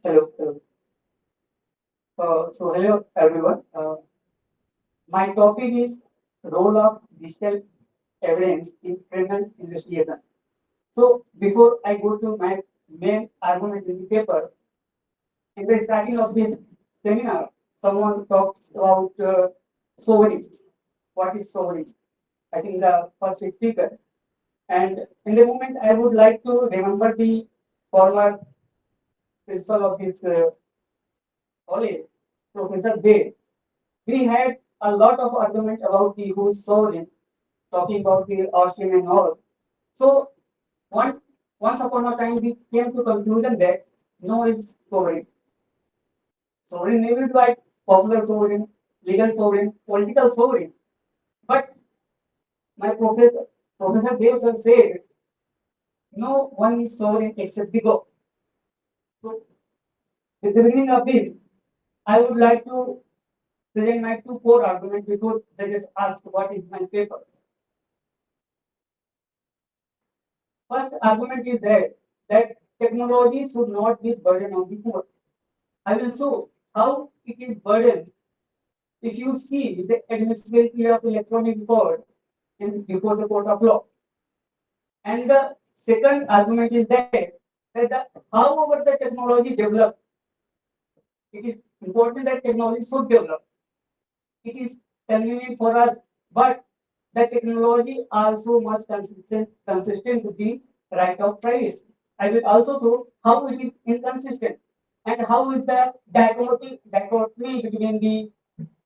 Hello, hello. So hello everyone. My topic is role of digital evidence in criminal investigation. So before I go to my main argument in the paper, in the starting of this seminar, someone talked about sovereignty. What is sovereignty? I think the first speaker. And in the moment, I would like to remember the former principal of this college, Professor Day. We had a lot of argument about the who's sovereign, talking about the Austrian and all. So one once upon a time we came to conclusion that no is sovereign. Sovereign may be like popular sovereign, legal sovereign, political sovereign. But my Professor Dev sir said no one is sovereign except the God. So with the beginning of this, I would like to present my two core arguments before they just ask what is my paper. First argument is that technology should not be burden on the poor. I will show how it is burden if you see the admissibility of electronic record in before the court of law. And the second argument is that however the technology develop, it is important that technology should develop. It is convenient for us, but the technology also must consistent with the right of privacy. I will also show how it is inconsistent and how is the dichotomy between the,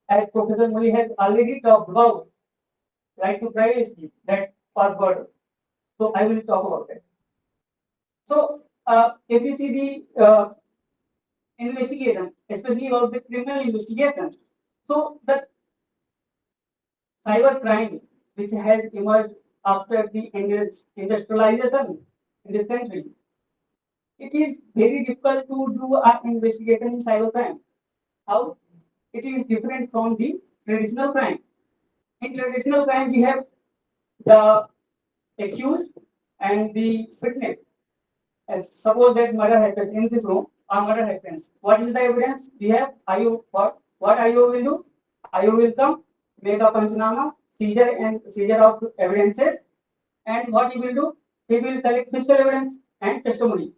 as Professor Muli has already talked about, right to privacy, that password. So I will talk about that. So if we see the investigation, especially about the criminal investigation, so the cyber crime which has emerged after the industrialization in this country, it is very difficult to do an investigation in cyber crime. How it is different from the traditional crime. In traditional crime, we have the accused and the witness. As suppose that murder happens in this room, a murder happens. What is the evidence? We have IO. What IO will do? IO will come, make a panchnama, seizure of evidences, and what he will do? He will collect physical evidence and testimony.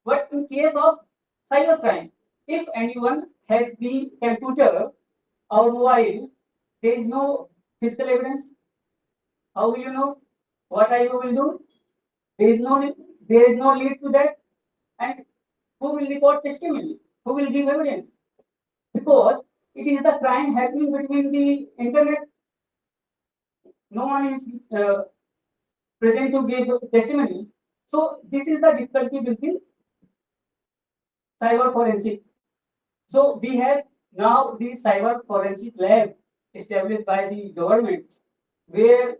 But in case of cybercrime, if anyone has the computer or mobile, there is no physical evidence, How will you know what IO will do? There is no lead to that. And who will report testimony? Who will give evidence? Because it is the crime happening between the internet. No one is present to give testimony. So this is the difficulty with the cyber forensic. So we have now the cyber forensic lab established by the government, where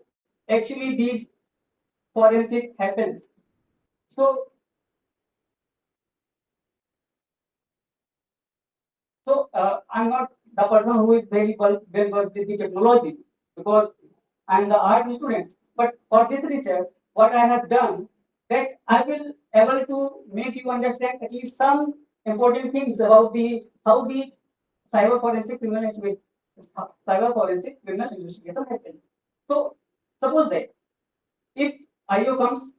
actually these forensic happens. So I'm not the person who is very well versed with the technology because I'm the art student. But for this research, what I have done that I will able to make you understand at least some important things about the how the cyber forensic criminal investigation happens. So suppose that if IO comes,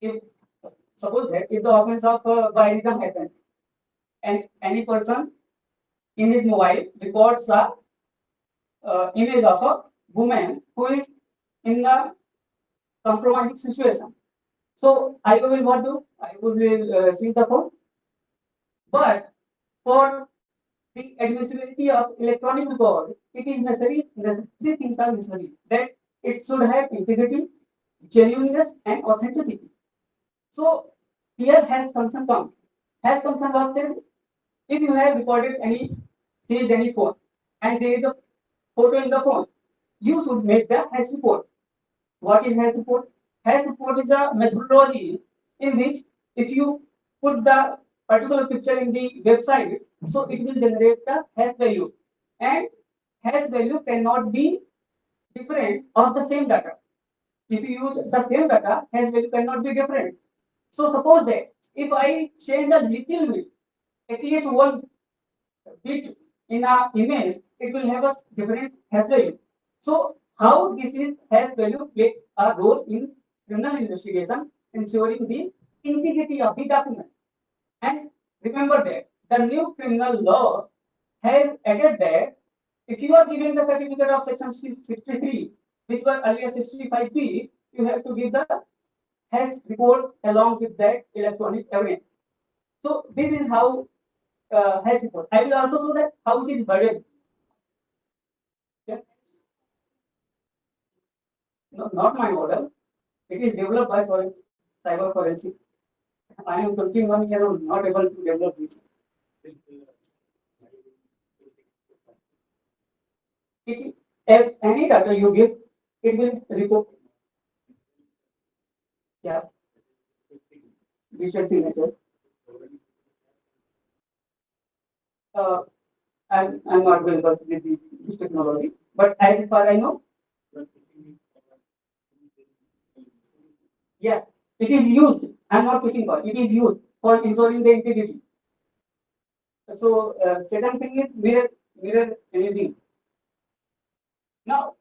if suppose that if the offense of violation happens and any person in his mobile records a image of a woman who is in a compromising situation. So I will what do? I will see the phone. But for the admissibility of electronic record, it is necessary things are necessary that it should have integrity, genuineness, and authenticity. So here has function comes. Has function was said if you have recorded any saved any phone and there is a photo in the phone, you should make the hash report. What is hash report? Hash report is a methodology in which if you put the particular picture in the website, so it will generate the hash value. And hash value cannot be different of the same data. If you use the same data, hash value cannot be different. So suppose that if I change a little bit, at least one bit in a image, it will have a different hash value. So how this is hash value play a role in criminal investigation, ensuring the integrity of the document. And remember that the new criminal law has added that if you are giving the certificate of section 63, which was earlier 65P, you have to give the hash report along with that electronic evidence. So this is how hash report. I will also show that how it is burdened. Yeah. No, not my model. It is developed by cyber forensic. I am 21 years old, not able to develop this. If any data you give, it will report. Yeah. Digital signature. Uh, I'm not well versed with this technology, but as far I know, yeah, it is used. I'm not pushing for it is used for ensuring the integrity. So second thing is mirror imaging. Now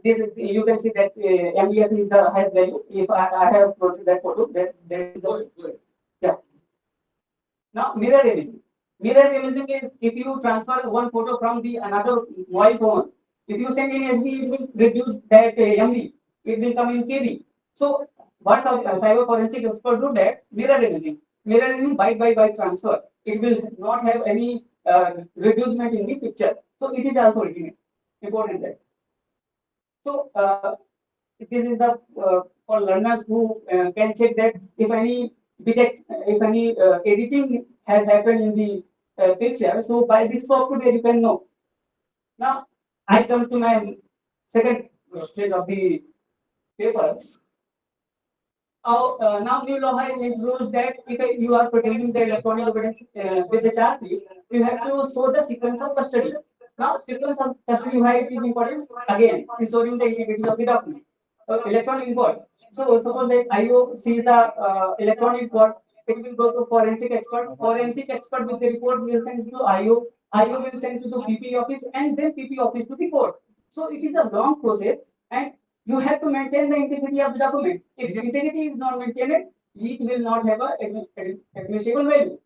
this is, you can see that MDS is the highest value. If I have plotted that photo, there is the yeah. Now mirror imaging. Mirror imaging is if you transfer one photo from the another mobile phone, if you send in SD, it will reduce that MB. It will come in KB. So what cyber forensic expert do that mirror imaging. Mirror imaging byte transfer. It will not have any reducement in the picture. So it is also important that. So this is the for learners who can check that if any editing has happened in the picture. So by this software you can know. Now I come to my second stage of the paper. Now new law has introduced that if you are protecting the electronic evidence with the charge sheet, you have to show the sequence of custody. Now sequence of custody why it is important again ensuring the integrity of the document. Electronic import. So suppose that IO sees the electronic report, it will go to forensic expert. Forensic expert with the report will send to IO. IO will send to the PP office and then PP office to the court. So it is a long process and you have to maintain the integrity of the document. If the integrity is not maintained, it will not have a admissible value.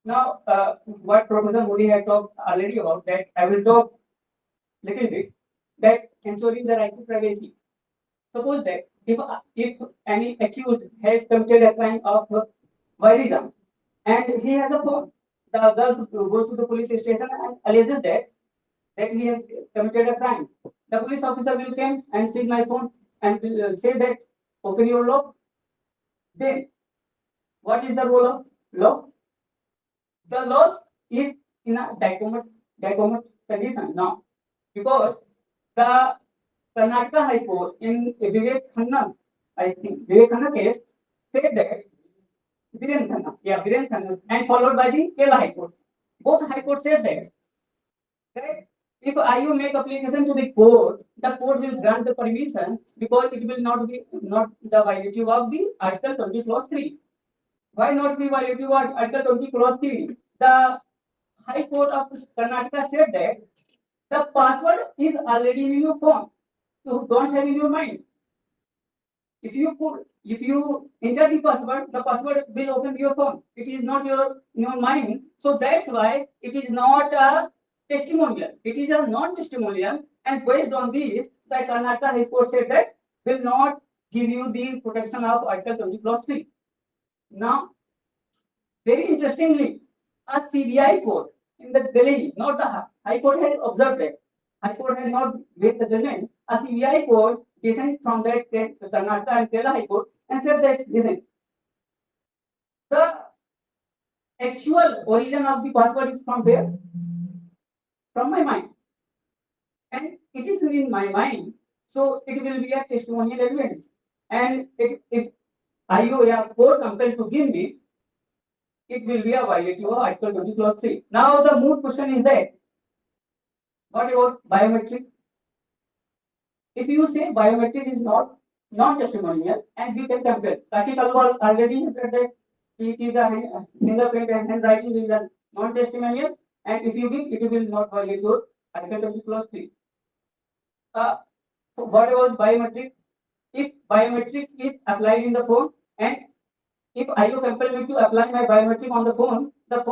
Now, what Professor Modi had talked already about that, I will talk little bit that ensuring the right to privacy. Suppose that if any accused has committed a crime of violation and he has a phone, the girl goes to the police station and alleges that he has committed a crime. The police officer will come and seize my phone and will say that open your lock. Then what is the role of law? The law is in a dichotomous condition now because the Karnataka High Court in Vivek Khanna, I think Vivek Khanna case said that Viren Khanna, and followed by the Kerala High Court. Both High Court said that if IU make application to the court will grant the permission because it will not the violative of the Article 20 Clause 3. Why not be violative of Article 20 Clause 3? The High Court of Karnataka said that the password is already in your phone. You don't have in your mind. If you enter the password will open your phone. It is not in your mind. So that's why it is not a testimonial. It is a non-testimonial. And based on this, the Karnataka High Court said that will not give you the protection of Article 20 Clause 3. Now, very interestingly, a CBI court in the Delhi, not the High Court, has observed that. High Court has not made the judgment. A CBI court listened from that Karnataka and Kerala High Court and said that listen, the actual origin of the password is from where? From my mind. And it is in my mind, so it will be a testimonial evidence. And if IO or court compelled to give me, it will be a violation of Article 20 Clause 3. Now the moot question is that what about biometric? If you say biometric is not non-testimonial and we can compare, Taki Kalwal already said that it is a fingerprint and handwriting is a non-testimonial, and if you give, it will not violate your Article 20 Clause 3. So what about biometric? If biometric is applied in the phone and if IO compel me to apply my biometric on the phone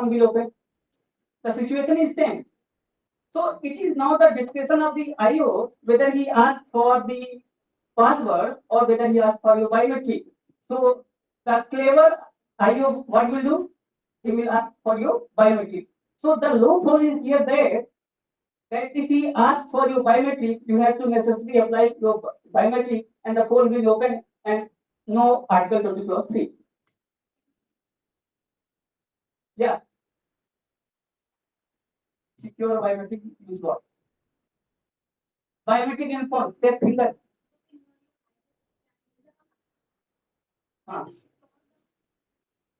will open. The situation is same. So it is now the discretion of the IO whether he asks for the password or whether he asks for your biometric. So the clever IO what will do? He will ask for your biometric. So the loophole is here that if he asks for your biometric, you have to necessarily apply your biometric and the phone will open and no Article 20 Clause 3. Yeah. Secure biometric is what? Biometric and phone, take finger.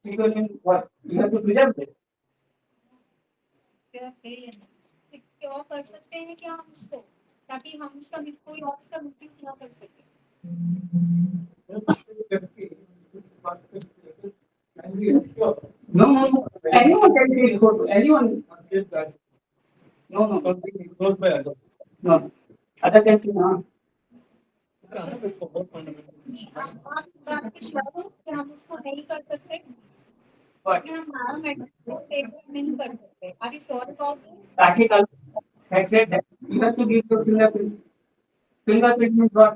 Secure means what? You have to preserve it. Secure कर सकते हैं क्या हम इसको ताकि हम इसका कोई और इसका मिसयूज ना कर सके No. Anyone can be recorded. Anyone. No. Close by others. No. Other can be no. हम उसको नहीं कर सकते But हमारा मेडिकल सेफ नहीं कर सकते are you sure about practical has said that you have to give your fingerprint. Fingerprint means what?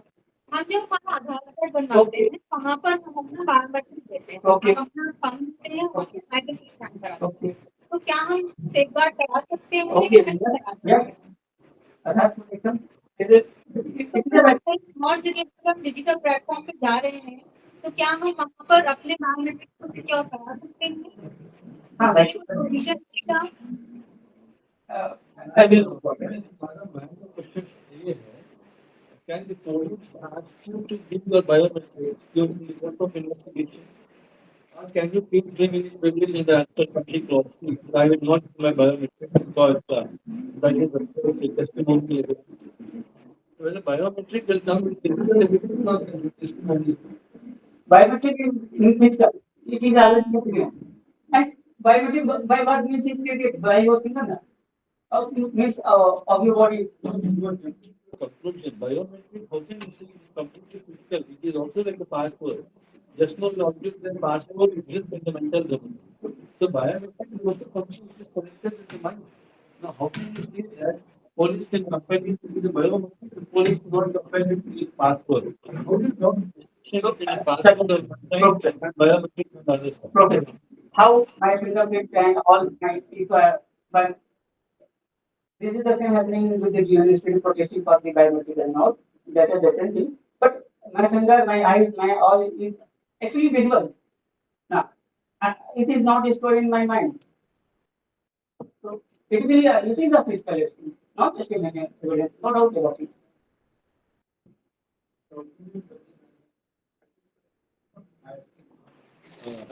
हम जब हम आधार कार्ड बनवाते हैं वहाँ पर हम अपना बायोमेट्रिक देते हैं Okay. हम अपना फॉर्म देते हैं और आइडेंटिटी स्कैन कराते हैं Okay. तो क्या हम एक बार करा सकते हैं Okay. या नहीं करा सकते? Yeah. Aadhaar protection. Is it? और जगह पर हम डिजिटल प्लेटफॉर्म पे जा रहे हैं तो क्या हम वहाँ पर अपने बायोमेट्रिक को सिक्योर करा सकते हैं? हाँ, इसके लिए कोई प्रोविजन का I will. question ये है, can the police ask you to give your biometrics during the result of investigation? Or can you keep bringing it within the Article 20 Clause 3? I will not give my biometrics because that is a testimony evidence. Well, the biometric will come with physical evidence or with testimony. Biometric in physical. It is already material. And biometric by what means is created by your finger. Means of your body. Conclusion, biometric token is completely physical. It is also like a password. Just no logic than password exists in the mental domain. So biometric is also something which is connected with the mind. Now, how can you say that police can compare it to the biometric? the police don't compare with the passport. How do you know? Biometric and other stuff. Professor, how my fingerprint and all my if but this is the same happening with the geometry protecting for the biometric and all. That is different thing. But my finger, my eyes, my all is actually visible. Now, it is not stored in my mind. So it is a physical evidence, not just a mechanical evidence. No doubt about it.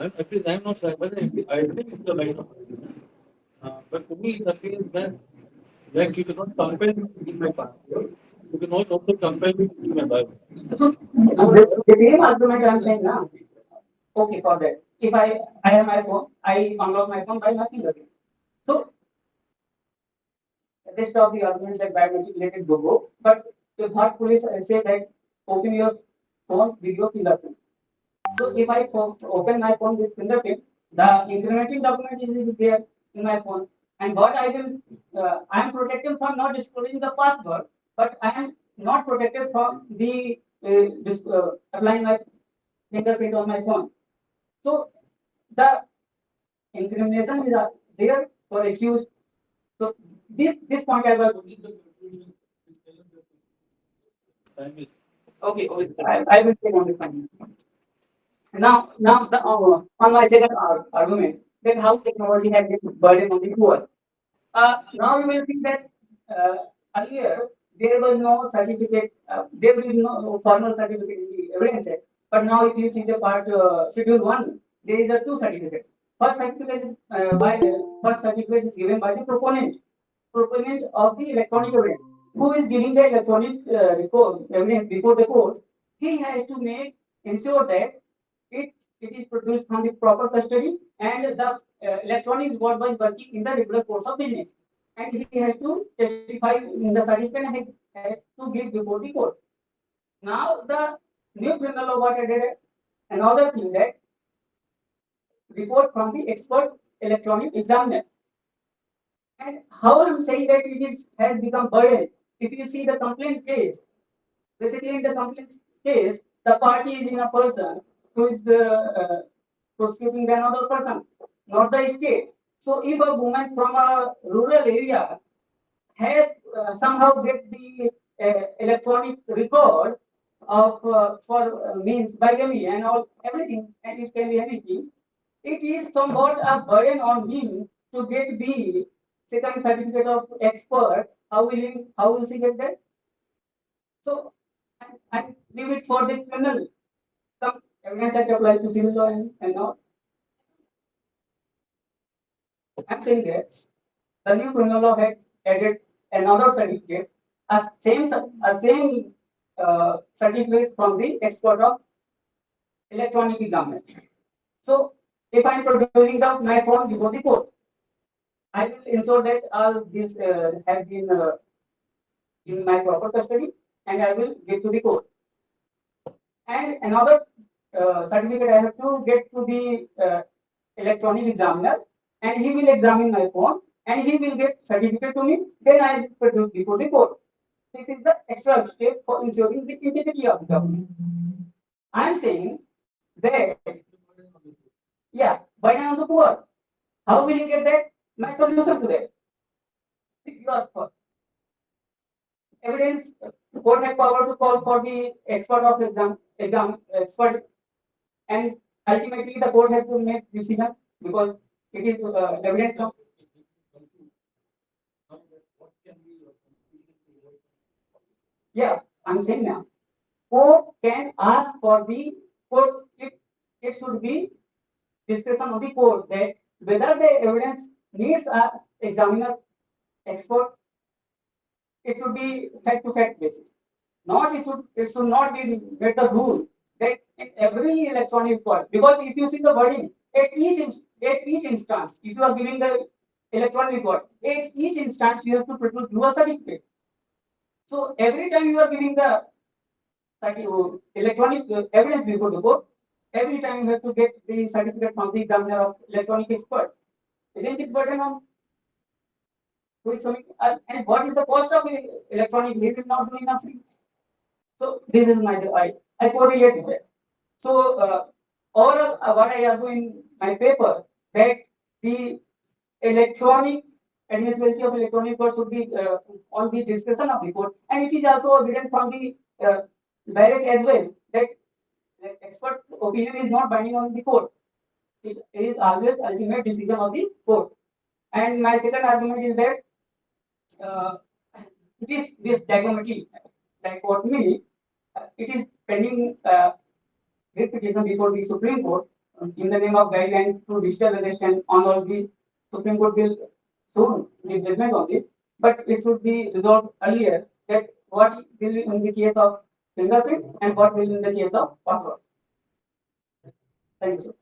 Actually, I'm not sure, but I think it's the right of argument. But to me, it appears that like you cannot compare me with my passport. You cannot also compare me with my Bible. So the same argument I'm saying now. Okay, for that. If I have my phone, I unlock my phone by my fingerprint. So rest of the arguments that biometric related go. But the thought police say that open your phone with your fingerprint. So if I open my phone with fingerprint, the incrementing document is there in my phone. And what I will, I am protected from not disclosing the password, but I am not protected from the applying my fingerprint on my phone. So the incrimination is there for accused. So this point I was Time is okay. I will take on this point. Now on my second argument that how technology has this burden on the poor. Now you will see that earlier there was no certificate, there was no formal certificate in the evidence set. But now if you see the part schedule 1, there is a 2 certificate. First certificate is first certificate is given by the proponent of the electronic evidence, who is giving the electronic evidence before the court. He has to ensure that it is produced from the proper custody and the electronic board was working in the regular course of business. And he has to testify in the certificate and he has to give before the court. Now the new criminal law what added another thing that report from the expert electronic examiner. And how I'm saying that it is has become burden. If you see the complaint case, basically in the complaint case, the party is in a person who is prosecuting another person, not the state. So if a woman from a rural area has somehow get the electronic record of for means bigamy and all everything, and it can be anything, it is somewhat a burden on him to get the second certificate of expert. How will she get that? So I leave it for the criminal. Some evidence that applies to civil law and all. I'm saying that the new criminal law had added another certificate, a same certificate from the expert of electronic examiner. So if I'm producing my phone before the court, I will ensure that all this has been in my proper custody and I will give to the court. And another certificate I have to get to the electronic examiner and he will examine my phone and he will get certificate to me, then I will produce before the court. This is the extra step for ensuring the integrity of the government. I am saying that, yeah, burden on the poor. How will you get that? My solution to that. You ask for evidence. Court has power to call for the expert of exam expert, and ultimately the court has to make decision because it is evidence now. Yeah, I'm saying now. Court can ask for the court. It should be discretion of the court that whether the evidence needs a examiner expert, it should be fact to fact basis. Not it should not be made the rule that in every electronic court, because if you see the wording at each instance, if you are giving the electronic report, at each instance you have to produce dual certificate. So every time you are giving the electronic evidence before the court, every time you have to get the certificate from the examiner of electronic expert. Isn't it burden on who is coming, and what is the cost of electronic? He will not do enough free. So this is my I correlate with that. So overall, what I argue in my paper that the electronic admissibility of electronic code should be on the discussion of the court, and it is also evident from the direct as well that the expert opinion is not binding on the court. It is always ultimate decision of the court. And my second argument is that this dichotomy, it is pending writ petition before the Supreme Court in the name of guidelines to digital arrest and on all the Supreme Court will soon give judgment on this, but it should be resolved earlier that what will in the case of fingerprint and what will in the case of password. Thank you, sir.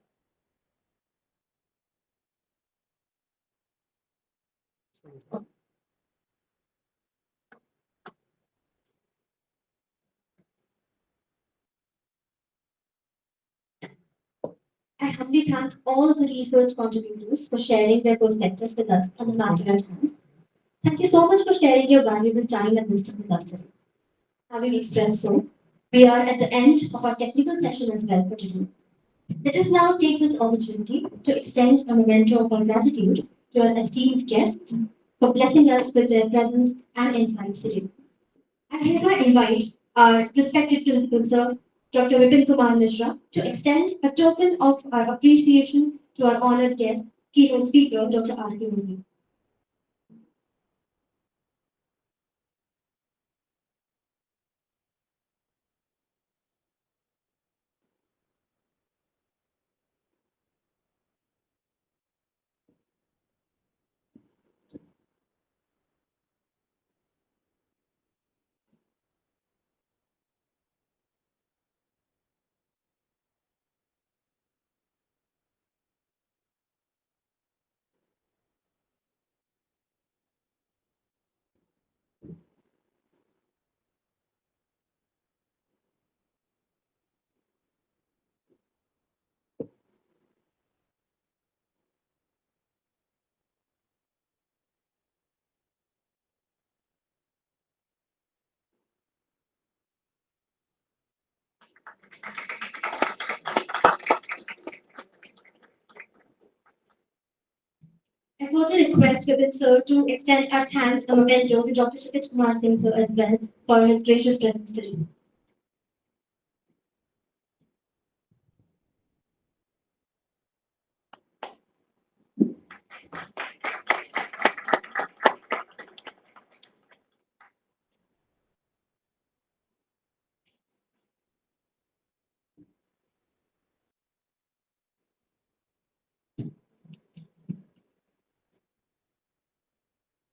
I humbly thank all the research contributors for sharing their perspectives with us on the matter at hand. Thank you so much for sharing your valuable time and wisdom with us today. Having expressed so, we are at the end of our technical session as well for today. Let us now take this opportunity to extend a memento of our gratitude to our esteemed guests for blessing us with their presence and insights today. I hereby invite our respected Principal Sir, Dr. Vipin Kumar Mishra, to extend a token of our appreciation to our honored guest, keynote speaker, Dr. R.K. Modi. I further request Vipin Sir to extend our thanks and memento to Dr. Shikit Kumar Singh Sir as well for his gracious presence today.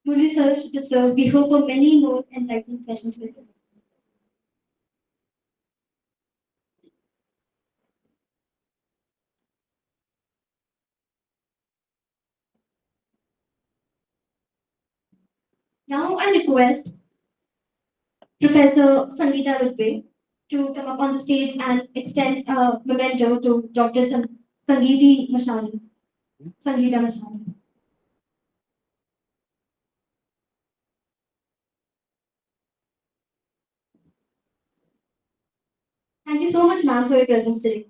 Truly, sir, we hope for many more enlightening sessions with you. Now I request Professor Sangeeta Ludwig to come up on the stage and extend a memento to Dr. Sangeeta Mashani. Sangeeta Mashani. Thank you so much, ma'am, for your presence today.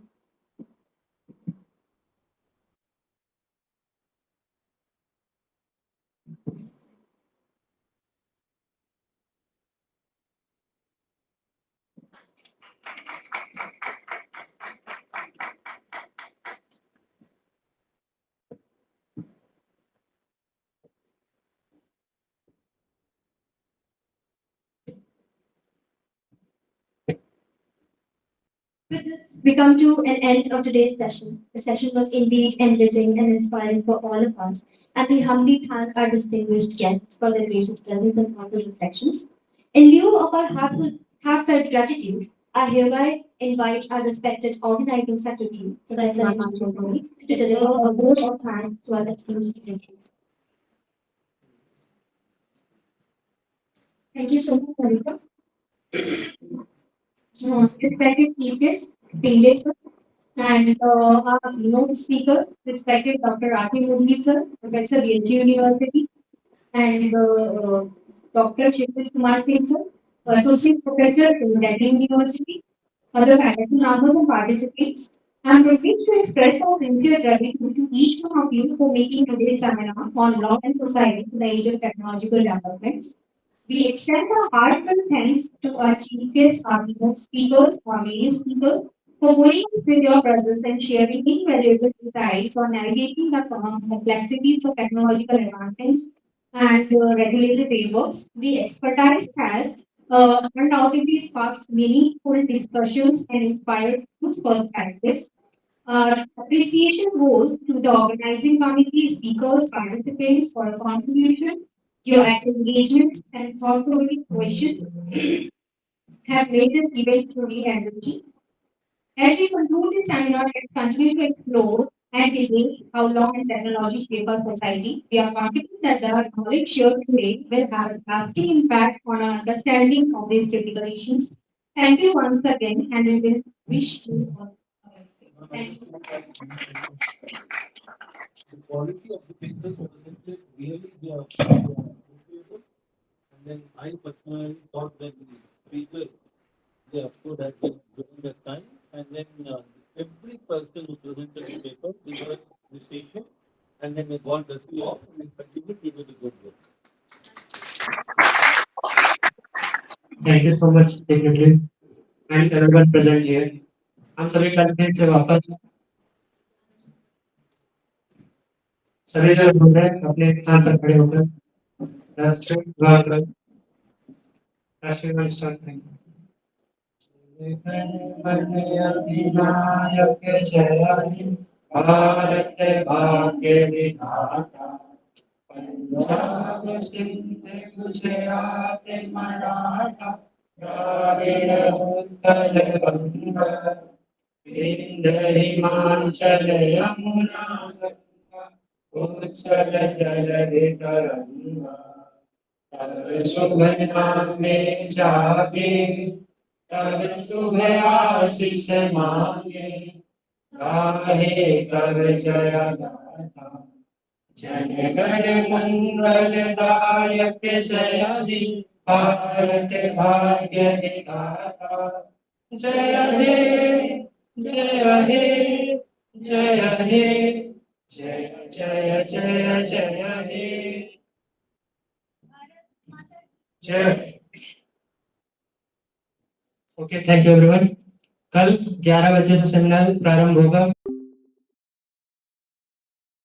With this, we come to an end of today's session. The session was indeed enriching and inspiring for all of us, and we humbly thank our distinguished guests for their gracious presence and thoughtful reflections. In lieu of our heartfelt gratitude, I hereby invite our respected organizing secretary, Professor Himanshu, to deliver a vote of thanks to our esteemed speakers. Thank you so much, Marika. Respected chief guest, Pingle sir, and our keynote speaker, respected Dr. R.K. Modi sir, Professor, BNT University, and Dr. Shishir Kumar Singh sir, Associate Professor in Delhi University, other faculty members and participants. I am privileged to express our sincere gratitude to each one of you for making today's seminar on law and society in the age of technological developments. We extend our heartfelt thanks to our chief guests, our keynote speakers, our main speakers, for going with your presence and sharing invaluable insights on navigating the complexities of technological advancements and regulatory frameworks. The expertise has undoubtedly sparked meaningful discussions and inspired new perspectives. Our appreciation goes to the organizing committee, speakers, participants for a contribution. Your active engagements and thoughtful questions have made this event truly enriching. As we conclude this seminar, let's continue to explore and debate how law and technology shape our society. We are confident that the knowledge shared today will have a lasting impact on our understanding of these critical issues. Thank you once again, and we will wish you all. Thank you. The quality of the papers presented really appreciable. And then I personally thought that the speakers, they of course had been given the time, and then every person who presented the paper, they were appreciation, and then they God bless you all, and then continue to do the good work. Thank you so much, dignitaries and everyone present here. हम सभी कल से वापस सभी से बोल रहे हैं अपने स्थान पर खड़े होकर राष्ट्रगान स्टार्ट करेंगे। अधिनायक जय भारत भाग्य विधाता पंजाब सिंध गुजरात मराठा द्राविड़ उत्कल बंग विंध्य हिमाचल यमुना गंगा उच्चल जलधि तरंगा तब शुभ नामे जागे तब शुभ आशीष मांगे गाहे कव जय गाथा जन गण मंगल दायक जय हे भारत भाग्य विधाता जय हे जय हे जय हे जय जय जय जय हे जय। Okay, thank you everyone. कल 11 बजे से सेमिनार प्रारंभ होगा।